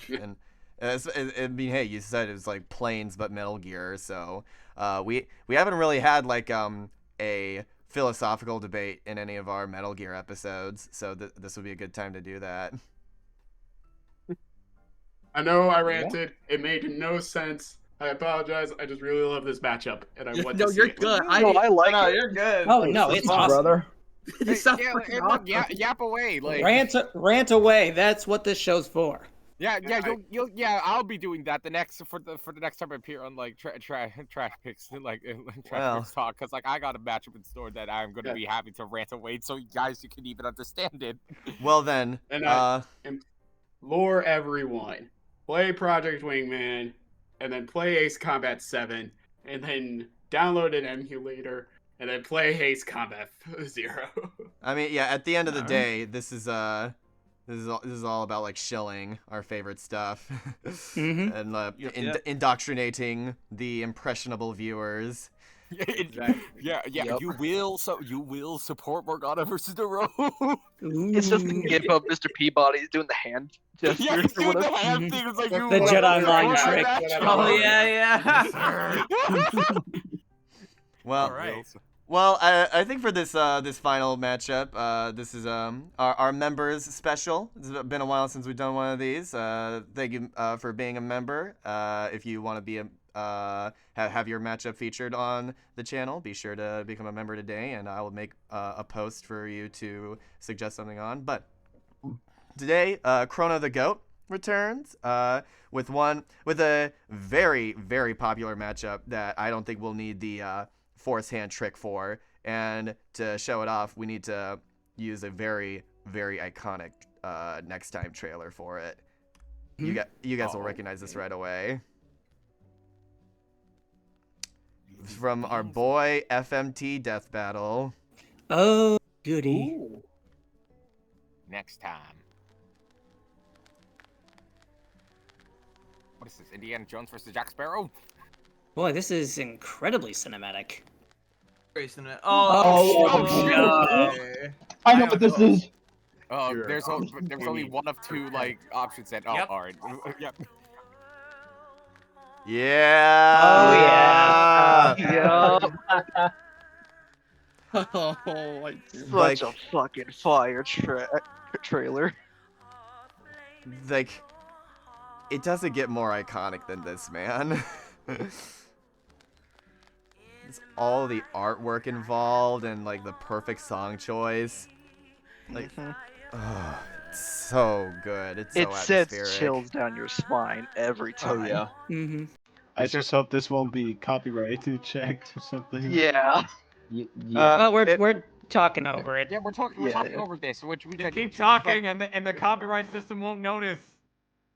And I mean, hey, you said it was planes but Metal Gear, so we haven't really had a philosophical debate in any of our Metal Gear episodes, so this would be a good time to do that. I know I ranted. It made no sense. I apologize. I just really love this matchup, and I want No, to see you're it. good. No, I like No, it. you're good. Oh no, it's awesome. brother. This sounds Yeah, freaking look, awesome. yap away, like Rant away. That's what this show's for. yeah, I'll be doing that the next for the next time I appear on like trash picks like trash picks talk, because like I got a matchup in store that I'm gonna be having to rant away, so you guys can even understand it. Well then, And I implore everyone, play Project Wingman, and then play Ace Combat 7, and then download an emulator, and then play Ace Combat 0. I mean, yeah. At the end of the day, this is all about like shilling our favorite stuff and indoctrinating the impressionable viewers. Yeah. You will support Morgana versus Daroach. It's just a gif of Mr. Peabody doing the hand gesture. Yeah, he's doing the hand thing. It's like The Jedi mind trick. Oh yeah. Well, All right. Well, I think for this this final matchup, this is our members special. It's been a while since we've done one of these. Thank you for being a member. If you want to be have your matchup featured on the channel, be sure to become a member today, and I will make a post for you to suggest something on. But today, Cronathegoat returns with a very, very popular matchup that I don't think we'll need the force hand trick for, and to show it off we need to use a very, very iconic next time trailer for it. You guys will recognize this right away. From our boy FMT Death Battle. Oh, goody. Ooh. Next time. What is this? Indiana Jones versus Jack Sparrow? Boy, this is incredibly cinematic. Oh, shit. I know what this is. Oh, there's only one of two like options that. Oh, all right. Yep. Yeah. Oh yeah. Such a fucking fire trailer. Like, it doesn't get more iconic than this, man. It's all the artwork involved and like the perfect song choice. Like, oh, it's so good. It's so atmospheric. It sends chills down your spine every time. Oh yeah. Mm-hmm. I just hope this won't be copyright checked or something. Yeah. Well, we're talking over it. Yeah, we're talking over this, which we keep talking, and the copyright system won't notice.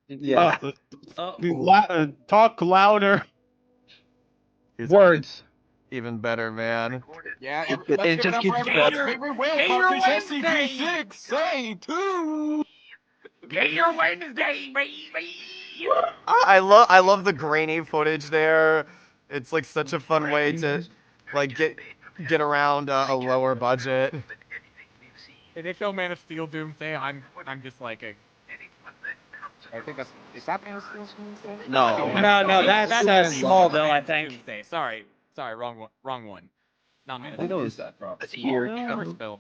Yeah. Talk louder. Words. Even better, man. Yeah, it just gets better. SCP-6, say 2. Get your Wednesday, baby. I love the grainy footage there. It's like such a fun way to like get around a lower budget. If they show Man of Steel Doomsday, I'm just like a. I think is that Man of Steel Doomsday? No. No, that's Smallville, I think. Doomsday. Sorry, wrong one. Not Man of I Steel. know is that from? That's here. First film.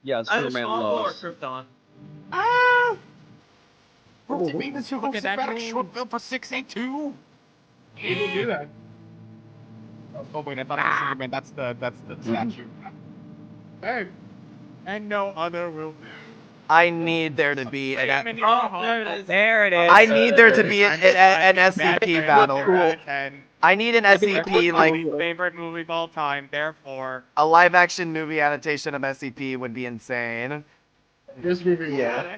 Yeah, it's Superman Loves. Krypton. Ah! Look Look at that short film for 682. You didn't do that. Oh wait, I thought it was Superman. That's the statue. Hey. And no other will. I need there to be There it is. I need there to be an SCP battle. I need an SCP like favorite movie of all time. Therefore, a live action movie adaptation of SCP would be insane. This movie, yeah.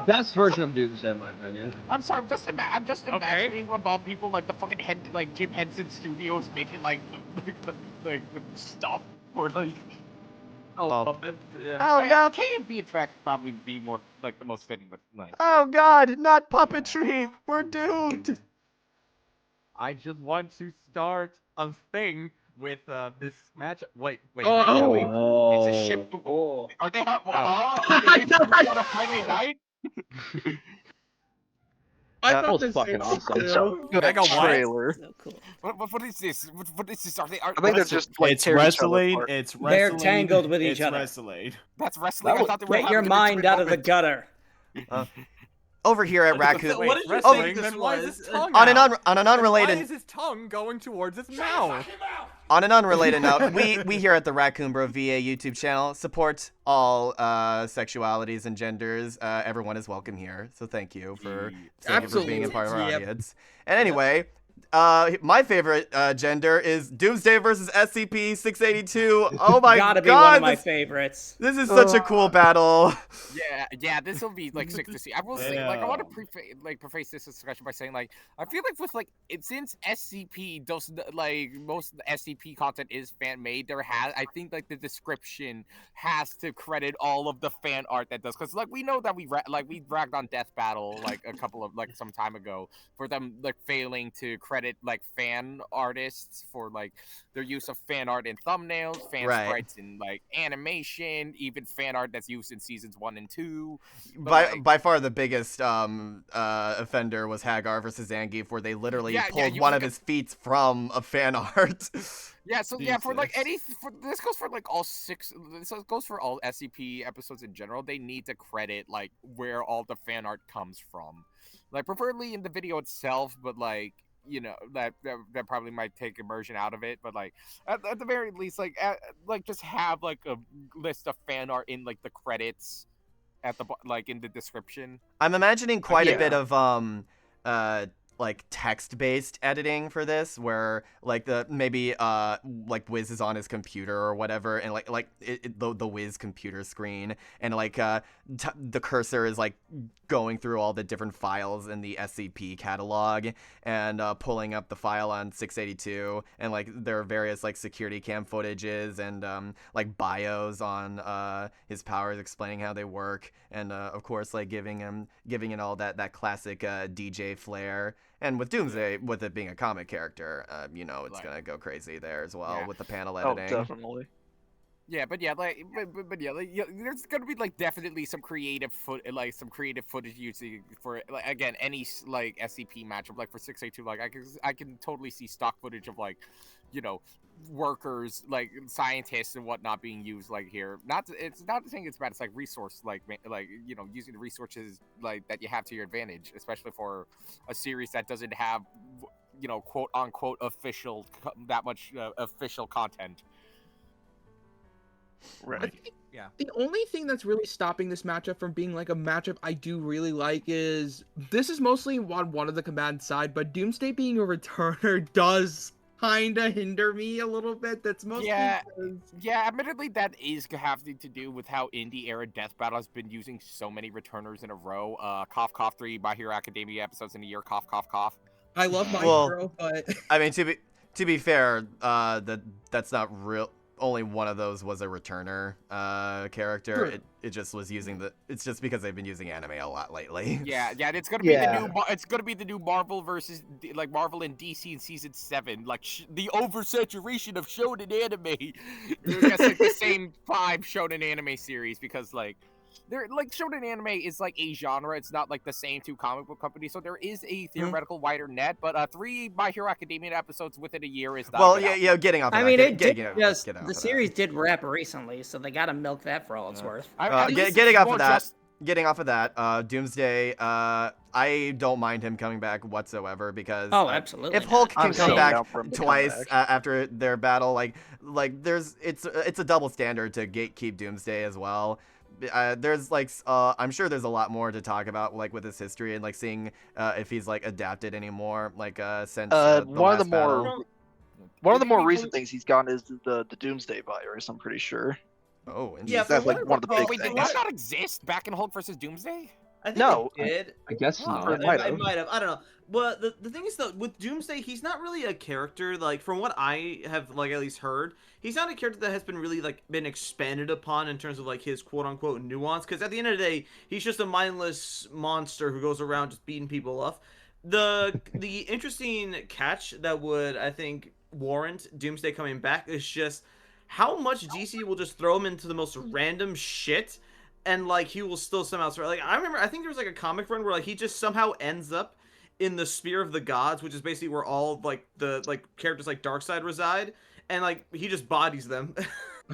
Best version of Doomsday, in my opinion. I'm sorry, I'm just imagining about people like the fucking Jim Henson Studios making like stuff or like. Oh Yeah, K&B in fact probably be more like the most fitting, but like. Oh god, not puppetry. We're doomed. I just want to start a thing with this match. Wait. Oh. It's a ship. Oh. Are they on a Friday night? That was fucking awesome. Good trailer. So cool. What is this? What is this? Are they? I think they're just like It's tearing each other wrestling. apart. It's wrestling. They're tangled with each it's other. Wrestling. That's wrestling. I thought they were Get your having an mind intimate out of the moment. gutter. over here at Raccoon. What did you over, think this Why is was? his tongue on an out? unrelated Why is his tongue going towards his mouth? On an unrelated note, we here at the Raccoon Bro VA YouTube channel support all sexualities and genders. Everyone is welcome here, so thank you for being a part of our audience. And anyway, my favorite gender is Doomsday versus SCP-682. Oh my god! Gotta be one of my favorites. This is such a cool battle. Yeah, this will be like sick to see. I will say, like, I want to preface this discussion by saying, like, I feel like with since SCP does like most of the SCP content is fan made, I think like the description has to credit all of the fan art that does, because like we know that we ragged on Death Battle like some time ago for them like failing to credit like fan artists for like their use of fan art in thumbnails, fan sprites in like animation, even fan art that's used in seasons 1 and 2. By far the biggest offender was Hagar versus Zangief, where they literally pulled one of his feet from a fan art. Yeah, so yeah, for like this goes for like all 6. This goes for all SCP episodes in general. They need to credit like where all the fan art comes from, like preferably in the video itself, but like, you know, that probably might take immersion out of it, but like at the very least, like just have like a list of fan art in like the credits at the like in the description. I'm imagining quite a bit of like text-based editing for this, where like maybe like Wiz is on his computer or whatever, and like the Wiz computer screen, and like the cursor is like going through all the different files in the SCP catalog and pulling up the file on 682, and like there are various like security cam footages and like bios on his powers, explaining how they work, and of course like giving it all that classic DJ flair. And with Doomsday, with it being a comic character, you know, it's gonna go crazy there as well with the panel editing. Oh, definitely. Yeah, but yeah, like, but yeah, like, there's gonna be like definitely some creative footage using for like again any like SCP matchup, like for 682. Like I can totally see stock footage of like, you know, workers like scientists and whatnot being used like here. It's not saying it's bad. It's like resource like you know, using the resources like that you have to your advantage, especially for a series that doesn't have, you know, quote unquote official official content. Right. Yeah. The only thing that's really stopping this matchup from being like a matchup I do really like is this is mostly on one of the command side, but Doomsday being a returner does kinda hinder me a little bit. That's mostly admittedly that is having to do with how indie era Death Battle has been using so many returners in a row. Cough cough 3 My Hero Academia episodes in a year, cough cough cough. I love My Hero, but I mean to be fair, that's not real. Only one of those was a returner character. Sure. It just was using it's just because they've been using anime a lot lately. Yeah, it's gonna be the new Marvel versus like Marvel and DC in season 7, like the oversaturation of shonen anime. That's like the same 5 shonen anime series, because like they're like shonen anime is like a genre. It's not like the same 2 comic book companies, so there is a theoretical wider net. But 3 My Hero Academia episodes within a year is not. Well, yeah, getting off. Of I mean, that. the series did wrap recently, so they gotta milk that for all it's worth. Getting off of that. Getting off of that, Doomsday, I don't mind him coming back whatsoever, because absolutely. If Hulk can come back twice after their battle, like it's a double standard to gatekeep Doomsday as well. There's like I'm sure there's a lot more to talk about like with his history and like seeing if he's like adapted anymore, like since one of the more recent things he's gotten is the Doomsday virus, I'm pretty sure. Oh, yeah, that's like one of the big things. Did that not exist back in Hulk versus Doomsday? I think it did. I guess not. It might have. I don't know. But the thing is, though, with Doomsday, he's not really a character, like, from what I have, like, at least heard, he's not a character that has been really, like, been expanded upon in terms of, like, his quote-unquote nuance, because at the end of the day, he's just a mindless monster who goes around just beating people up. The interesting catch that would, I think, warrant Doomsday coming back is just how much DC will just throw him into the most random shit, and, like, he will still somehow survive. Like, I think there was, like, a comic run where, like, he just somehow ends up in the Spear of the Gods, which is basically where all, like, the, like, characters like Darkseid reside, and, like, he just bodies them.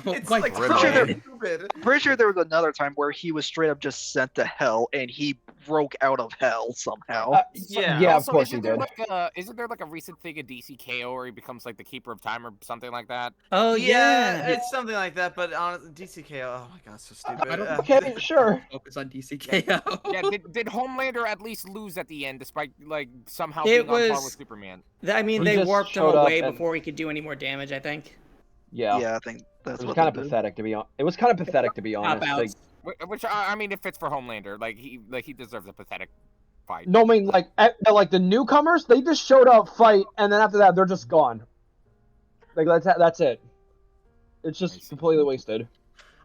It's my like God. so stupid. I'm pretty sure there was another time where he was straight up just sent to hell, and he broke out of hell somehow. Yeah, of course he isn't there did. isn't there like a recent thing in DCKO where he becomes like the keeper of time or something like that? Oh Yeah, it's something like that. But on DCKO, oh my god, so stupid. Okay, sure. Focus on DCKO. Yeah, did Homelander at least lose at the end, despite like somehow It being on par was- with Superman? I mean, He they just warped him showed up away and- before he could do any more damage, I think. Yeah. Yeah, I think that's It was what kind of they did. pathetic to be honest. It was kind of pathetic to be honest. Cop-outs. Which I mean, it fits for Homelander. Like he deserves a pathetic fight. No, I mean like the newcomers, they just showed up, fight, and then after that they're just gone. Like that's it. It's just completely wasted.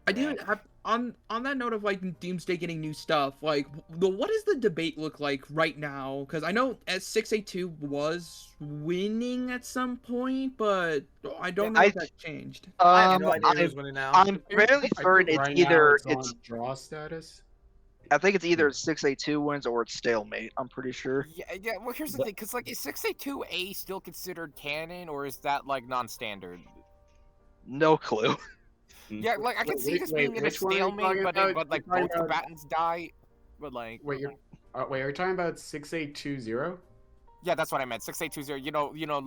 I do have on that note of like Doomsday getting new stuff. Like, what does the debate look like right now? Because I know S682 was winning at some point, but I don't know if that changed. I have no idea who's winning now. I'm fairly certain it's Right now either on draw status. I think it's either 682 wins or it's stalemate. I'm pretty sure. Yeah. Well, here's the thing, because like, is 682A still considered canon, or is that like non-standard? No clue. Yeah, like I can see this being in a which one are you stalemate, talking but about? but like You're talking both about- combatants die. But like, Wait, are you talking about 6820? yeah, that's what I meant. 6820. You know,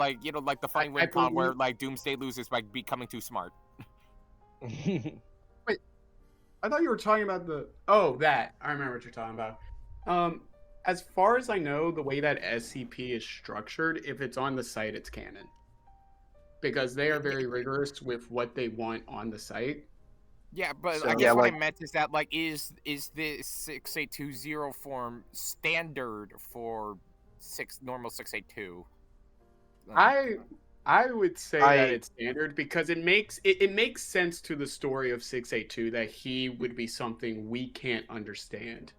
like the funny I win where believe- like Doomsday loses by becoming too smart. Wait, I thought you were talking about that. I remember what you're talking about. As far as I know, the way that SCP is structured, if it's on the site, it's canon. Because they are very rigorous with what they want on the site. Yeah, but So- I guess Yeah, what like- I meant is that like is the 6820 form standard for normal 682? I would say that it's standard because it makes sense to the story of 682 that he would be something we can't understand.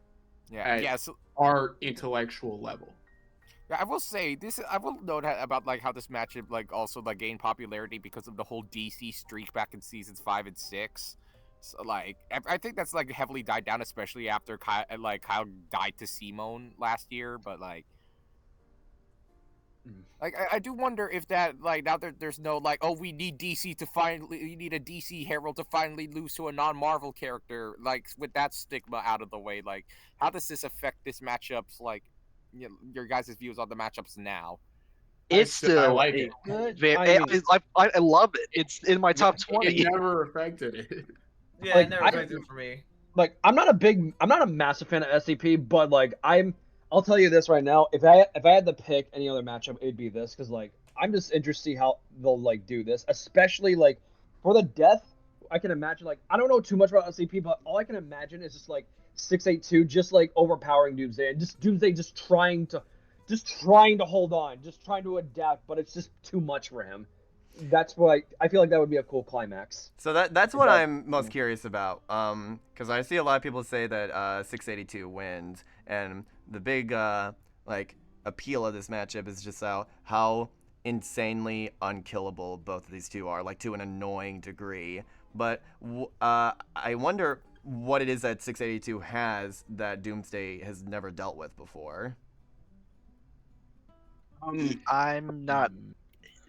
Yeah, at our intellectual level. Yeah, I will say this. I will note about like how this matchup like also like gained popularity because of the whole DC streak back in seasons 5 and 6. So like, I think that's like heavily died down, especially after Kyle died to Simone last year. But like I do wonder if that like now there's no like, oh, we need DC to finally, we need a DC herald to finally lose to a non-Marvel character. Like with that stigma out of the way, like how does this affect this matchup's like your guys' views on the matchups now? It's still I like it. I love it. It's in my top 20. It never affected it. Yeah, Like, it never affected it for me. Like I'm not a massive fan of SCP, but like I'll tell you this right now. If I had to pick any other matchup, it'd be this, because like I'm just interested to see how they'll like do this, especially like for the death. I can imagine like I don't know too much about SCP, but all I can imagine is just like 682 just like overpowering Doomsday, and just Doomsday just trying to hold on, just trying to adapt, but it's just too much for him. That's what I feel like that would be a cool climax. So that's what I'm most curious about, because I see a lot of people say that 682 wins, and the big like appeal of this matchup is just how insanely unkillable both of these two are, like to an annoying degree. But I wonder what it is that 682 has that Doomsday has never dealt with before. I'm not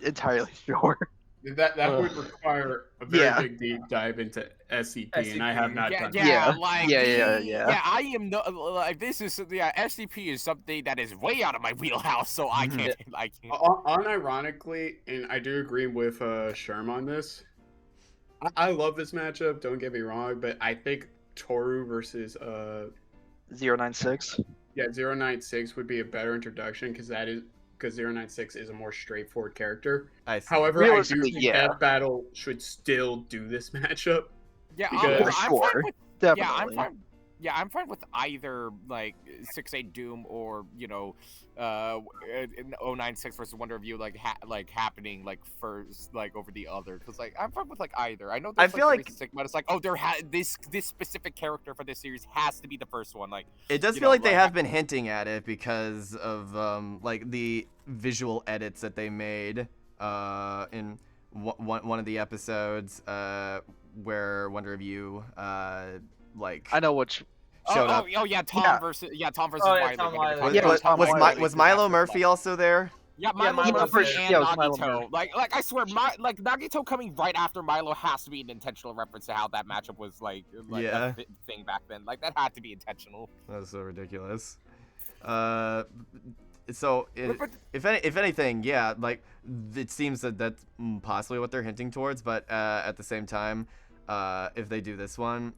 entirely sure. That would require a very big deep dive into SCP, and I have not done that. Yeah. I am not like this is SCP is something that is way out of my wheelhouse, so I can't. I can't. Unironically, and I do agree with Sherm on this. I love this matchup. Don't get me wrong, but I think Toru versus 096. Yeah, 096 would be a better introduction because 096 is a more straightforward character. I see. However, I do Realistically, think yeah. that battle should still do this matchup. Yeah, because- I'm fine with, Definitely. I'm fine with either like 6-8 Doom or 096 versus Wonder of You happening like first like over the other, because like I'm fine with like either. I know there's, I feel like but it's like, oh, this specific character for this series has to be the first one. Like it does feel like they have been hinting at it because of like the visual edits that they made in one of the episodes where Wonder of You like I know which showed up. Tom versus Wiley. Tom Wiley. Was Milo Murphy also there? Yeah, Milo Milo Murphy said- and yeah, it was Milo Nagito. Murphy. Like I swear, Nagito coming right after Milo has to be an intentional reference to how that matchup was like Yeah. a thing back then. Like that had to be intentional. That's so ridiculous. So But- if anything, yeah, like it seems that that's possibly what they're hinting towards. But at the same time, if they do this one,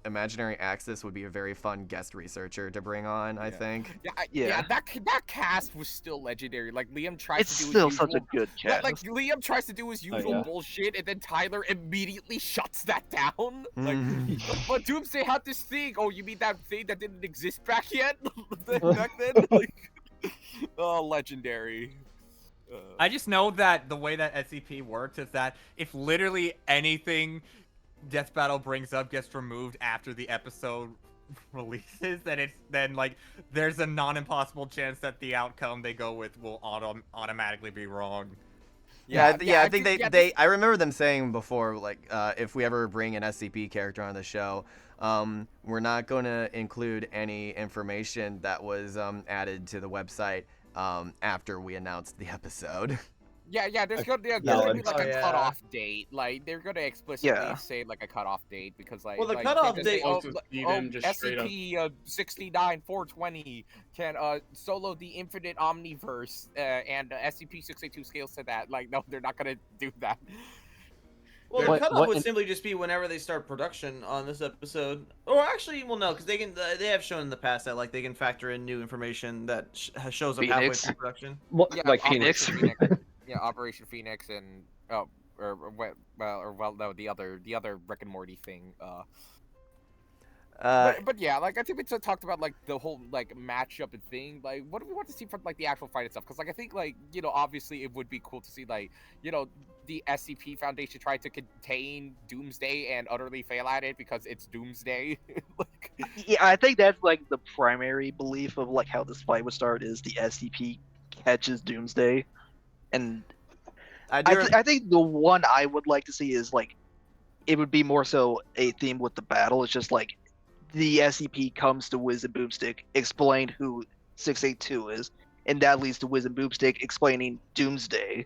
Imaginary Axis would be a very fun guest researcher to bring on. I think. Yeah, that cast was still legendary. Like Liam tries It's to do still his such a usual, good cast. Like Liam tries to do his usual yeah. bullshit, and then Tyler immediately shuts that down. Like, Mhm. but Doomsday had this thing. Oh, you mean that thing that didn't exist back yet? Back then, like, oh, legendary. I just know that the way that SCP works is that if literally anything Death Battle brings up gets removed after the episode releases, then like there's a non-impossible chance that the outcome they go with will automatically be wrong. Yeah, I think they I remember them saying before, like, if we ever bring an SCP character on the show, we're not going to include any information that was added to the website after we announced the episode. Yeah, there's gonna be like a cutoff date. Like they're gonna explicitly say like a cutoff date because like Well, the like, cutoff they date- just say, Also see them just straight up- SCP 69420 can solo the infinite omniverse and SCP 682 scales to that. Like no, they're not gonna do that. Well, What- the cutoff what would in- simply just be whenever they start production on this episode. Or actually, well, no, because they have shown in the past that like they can factor in new information that shows up halfway Phoenix. through production. What, Yeah, like Phoenix. Operation Phoenix. Yeah, Operation Phoenix and no, the other Rick and Morty thing. But yeah, like I think we talked about like the whole like matchup and thing. Like, what do we want to see from like the actual fight itself? Because like I think like obviously it would be cool to see like the SCP Foundation try to contain Doomsday and utterly fail at it because it's Doomsday. Like, Yeah, I think that's like the primary belief of like how this fight would start is the SCP catches Doomsday, and I think the one I would like to see is like it would be more so a theme with the battle. It's just like the SCP comes to Wiz and Boomstick, explain who 682 is, and that leads to Wiz and Boomstick explaining Doomsday,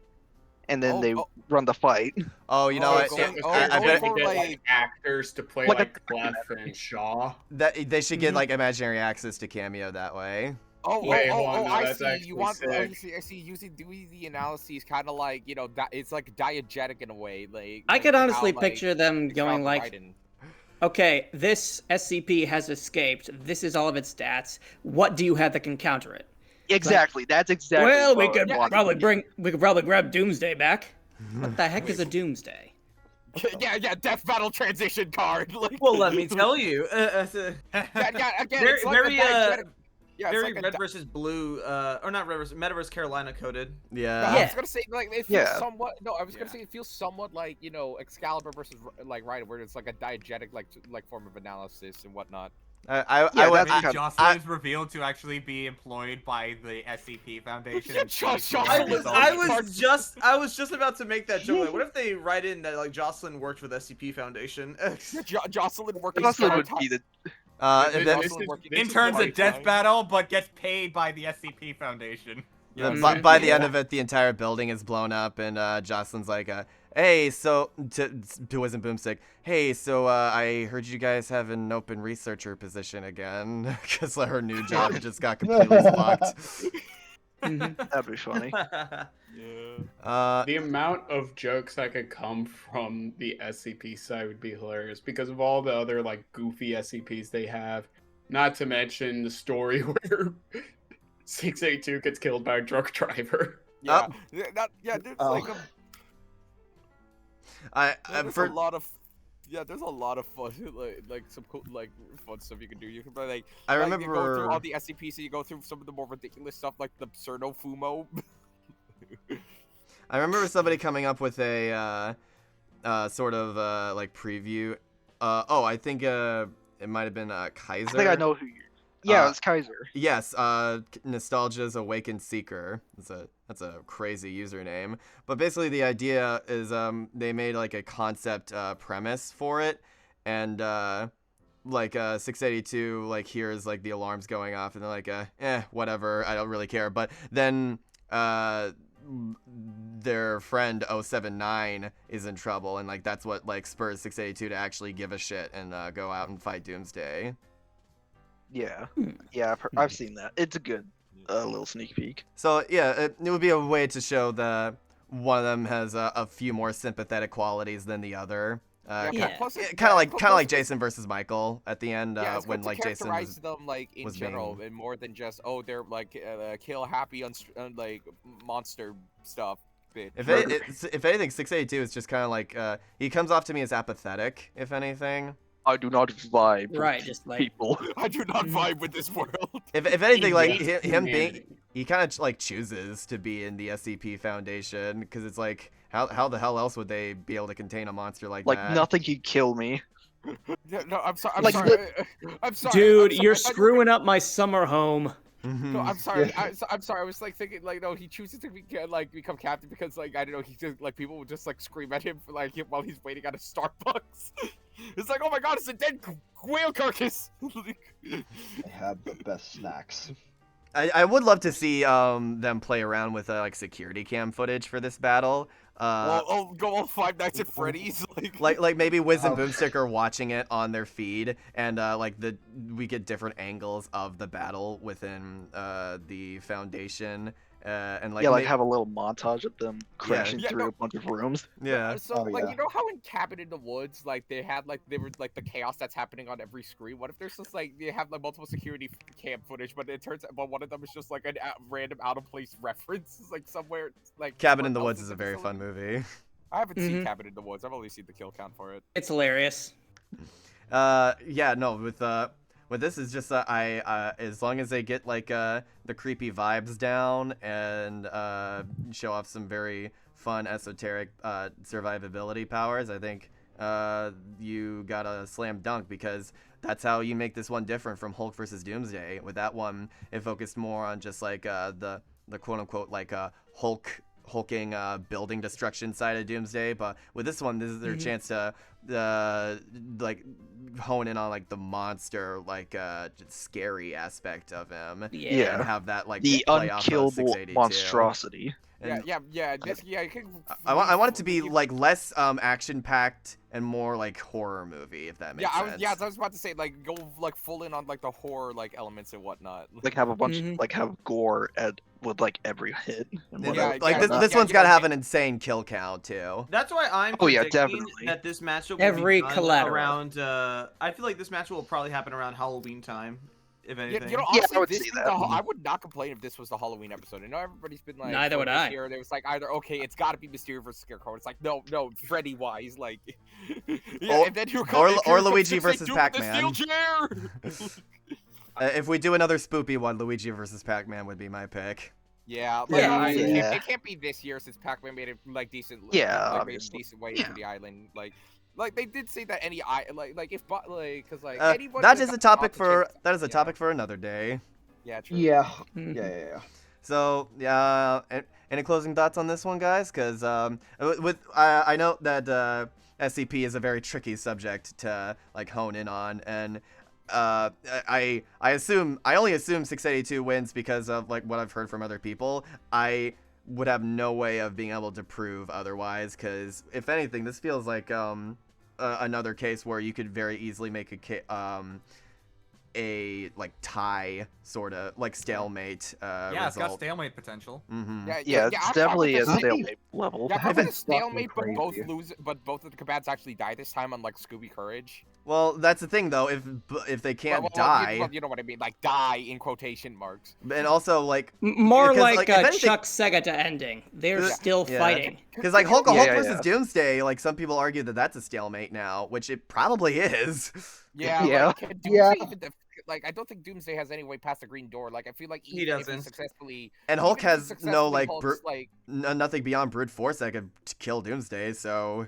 and then they run the fight. Oh, you know what? I bet for, get like- like actors to play Like a- like Clef and Shaw. That they should get like Imaginary Access to cameo that way. Wait, hold on, no, I that's see. actually You want? I sick. see. Doing the analyses, kind of like it's like diegetic in a way. Like I could how, honestly like, picture them it's going how like, Biden- okay, this SCP has escaped. This is all of its stats. What do you have that can counter it? Exactly. That's exactly. Well, we what could I want. probably grab Doomsday back. What the heck is a Doomsday? yeah, death battle transition card. Like, Well, let me tell you. again, Very, it's like very, a diegetic- yeah, it's very like a red di- versus blue, or not red versus Metaverse Carolina coded. Yeah. I was gonna say like it feels Yeah. somewhat. No, I was gonna say it feels somewhat like Excalibur versus like Raiden, where it's like a diegetic like form of analysis and whatnot. I Yeah, would. that's kind of- Jocelyn is revealed to actually be employed by the SCP Foundation. and she's the one I who was, does all I these was just about to make that joke. Like, what if they write in that like Jocelyn worked with SCP Foundation? Jocelyn working. Jocelyn would be the. in terms of Death Battle, but gets paid by the SCP Foundation. By the end of it, the entire building is blown up, and Jocelyn's like, "Hey, so to Wiz and Boomstick, hey, so I heard you guys have an open researcher position again, because her new job just got completely fucked." That'd be funny. The amount of jokes that could come from the SCP side would be hilarious because of all the other like goofy SCPs they have. Not to mention the story where 682 gets killed by a drunk driver. Yeah, there's like there's a lot of. Yeah, there's a lot of fun, like some cool, like fun stuff you can do. You can like, I like, you go remember- through all the SCPs, and you go through some of the more ridiculous stuff, like the Pseudo Fumo. I remember somebody coming up with a sort of like preview. I think it might have been Kaiser. I think I know who you're. Yeah, it's Kaiser. Yes, Nostalgia's Awakened Seeker. That's a crazy username. But basically the idea is they made like a concept premise for it, and like 682 like hears like the alarms going off, and they're like whatever, I don't really care. But then their friend 079 is in trouble, and like that's what like spurs 682 to actually give a shit and go out and fight Doomsday. Yeah, yeah, I've seen that. It's a good little sneak peek. So yeah, it would be a way to show that one of them has a few more sympathetic qualities than the other. Kind of like Jason versus Michael at the end, when like Jason was, them like in general, and more than just they're like kill happy like monster stuff. If anything, 682 is just kind of like he comes off to me as apathetic, if anything. I do not vibe. Right, just like people. I do not vibe with this world. If anything, like him being, he kind of like chooses to be in the SCP Foundation because it's like how the hell else would they be able to contain a monster like that? Like nothing could kill me. No, I'm sorry. I'm sorry. Dude, you're screwing up my summer home. No, I'm sorry. I'm sorry. I was like thinking like no, he chooses to become captain because like I don't know, he just like people would just like scream at him for like while he's waiting at a Starbucks. It's like, oh my god, it's a dead whale carcass. They have the best snacks. I would love to see them play around with like security cam footage for this battle. Go all Five Nights at Freddy's. Like maybe Wiz and Boomstick are watching it on their feed, and we get different angles of the battle within the Foundation. And like have a little montage of them crashing through a bunch of rooms. Yeah. So you know how in Cabin in the Woods, like they were like the chaos that's happening on every screen. What if there's just like they have like multiple security cam footage, but it turns out one of them is just like a random out of place reference, it's like somewhere like. Cabin in the Woods is a very fun movie. I haven't seen Cabin in the Woods. I've only seen the kill count for it. It's hilarious. With this is just as long as they get like the creepy vibes down and show off some very fun esoteric survivability powers, I think you got a slam dunk, because that's how you make this one different from Hulk versus Doomsday. With that one, it focused more on just like the quote unquote like hulking building destruction side of Doomsday, but with this one, this is their chance to like hone in on like the monster, like just scary aspect of him, and have that like the unkillable monstrosity. I want it to be like less action packed and more like horror movie, if that makes sense. I was about to say like go like full in on like the horror like elements and whatnot. Like have a bunch like have gore with like every hit. This one's gotta have an insane kill count too. That's why I'm predicting that this match will every be collateral around. I feel like this match will probably happen around Halloween time. If anything. Honestly, I would see that. I would not complain if this was the Halloween episode. I know everybody's been like, neither would I. There was like either it's got to be Mysterio versus Scarecrow. It's like no, Freddy wise, like, and then or Luigi versus Pac-Man. If we do another spoopy one, Luigi versus Pac-Man would be my pick. It can't be this year since Pac-Man made it like decent. Made a decent way into the island, Like they did say that any anyone that is a topic for another day. Yeah, true. Yeah. So any closing thoughts on this one, guys? Because I know that SCP is a very tricky subject to like hone in on, and I only assume 682 wins because of like what I've heard from other people. I would have no way of being able to prove otherwise, because if anything, this feels like another case where you could very easily make a like tie, sort of like stalemate result. It's got stalemate potential. It's definitely a stalemate level. Yeah, probably a stalemate, but both lose, but both of the combatants actually die this time, unlike Scooby Courage. Well, that's the thing though. If they can't die, you know what I mean, like die in quotation marks. And also like more like Chuck Segata ending. They're still fighting. Because like Hulk versus Doomsday, like some people argue that that's a stalemate now, which it probably is. Like I don't think Doomsday has any way past the green door. Like I feel like he doesn't successfully. And Hulk has no like nothing beyond brute force that could kill Doomsday. So.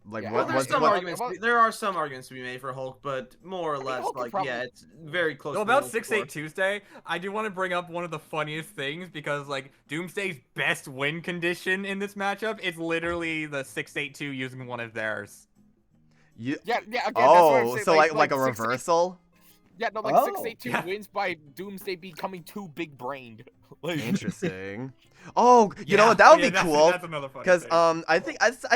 Like there are some arguments to be made for Hulk, but more or less, it's very close. So about 6-8 Tuesday, I do want to bring up one of the funniest things, because like Doomsday's best win condition in this matchup is literally the 682 using one of theirs. Again, so like a reversal. Yeah, no, like Oh. 682 wins by Doomsday becoming too big-brained. Like, Interesting. Oh, you know what? That would be cool. That's another funny Because thing. I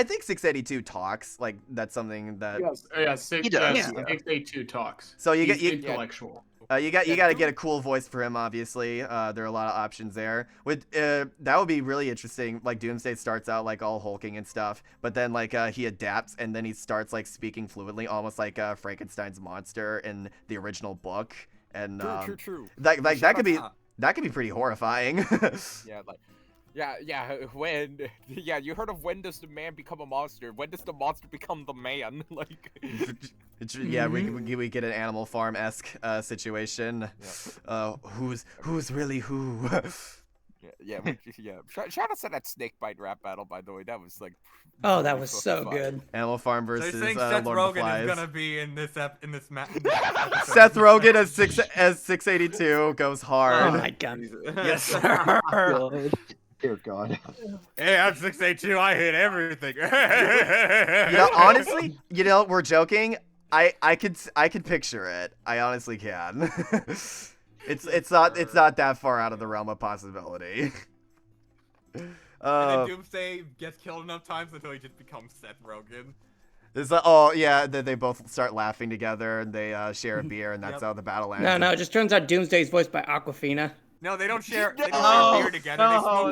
think 682 talks. Like that's something that. Yes, yeah, He does, yeah. 682 talks. So you He's get intellectual. you got to get a cool voice for him. Obviously, there are a lot of options there. That would be really interesting. Like Doomsday starts out like all hulking and stuff, but then like he adapts and then he starts like speaking fluently, almost like Frankenstein's monster in the original book. And true. that could be pretty horrifying. When you heard of when does the man become a monster? When does the monster become the man? Like, yeah, we get an Animal Farm-esque situation. Yeah. Who's really who? yeah. Shout out to that snake bite rap battle, by the way. That was like. Oh, that was so fun. good. Animal Farm So versus you're saying Seth Lord of the Rogen Flies. is gonna be in this match? Seth Rogen as 682 goes hard. Oh my god. Yes, sir. God. Dear God. Hey, I'm 682. I hit everything. Honestly, we're joking. I could picture it. I honestly can. it's not that far out of the realm of possibility. And then Doomsday gets killed enough times until he just becomes Seth Rogen. It's like, they both start laughing together and they share a beer and that's how the battle ends. No, it just turns out Doomsday's voiced by Aquafina. No, they don't share. They don't share beer together. They smoke weed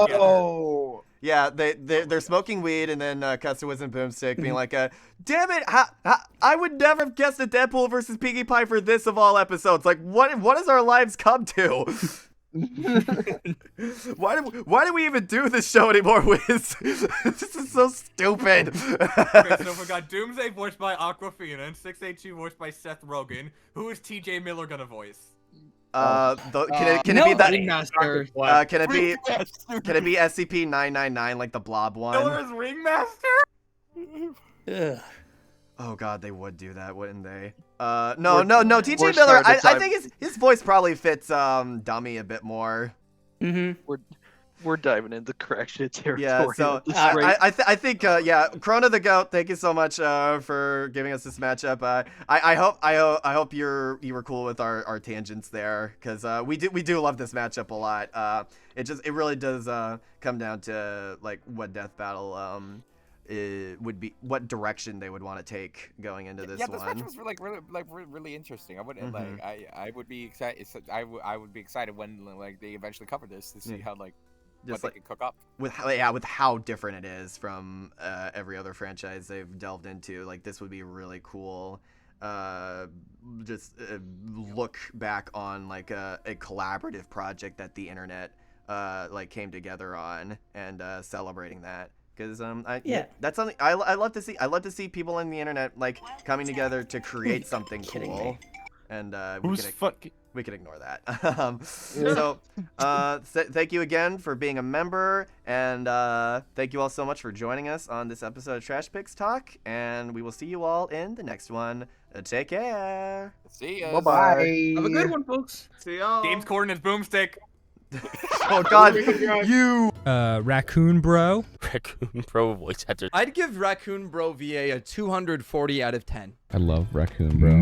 together. Oh. Yeah, they're smoking weed and then Custer and Boomstick being like, damn it, I would never have guessed that Deadpool versus Pinkie Pie for this of all episodes. Like, what has our lives come to? Why do we even do this show anymore, Wiz? This is so stupid. Okay, so we got Doomsday voiced by Aquafina and 682 voiced by Seth Rogen. Who is TJ Miller gonna voice? Can it be that? Ringmaster. Can it be SCP-999 like the Blob one? Miller's Ringmaster? Ugh. Oh god, they would do that, wouldn't they? No, TJ Miller. I think his voice probably fits Dummy a bit more. Mm-hmm. We're diving into correction territory. Yeah, so I think Cronathegoat, thank you so much for giving us this matchup. I hope you were cool with our tangents there, because we do love this matchup a lot. It really does come down to like what death battle would be, what direction they would want to take going into this one. Yeah, this match was really interesting. I would I would be excited. I would be excited when like they eventually cover this to see how what they can cook up with how different it is from every other franchise they've delved into. Like this would be really cool. Look back on like a collaborative project that the internet like came together on and celebrating that. Because that's something I love to see. I love to see people on the internet like coming together to create something cool. And we can ignore that. So thank you again for being a member, and thank you all so much for joining us on this episode of Trash Picks Talk. And we will see you all in the next one. Take care. See ya. Bye-bye. Have a good one, folks. See y'all. Game's coordinates Boomstick. Oh god, you Raccoon Bro. Raccoon Bro voice actor. I'd give Raccoon Bro VA a 240 out of 10. I love Raccoon Bro.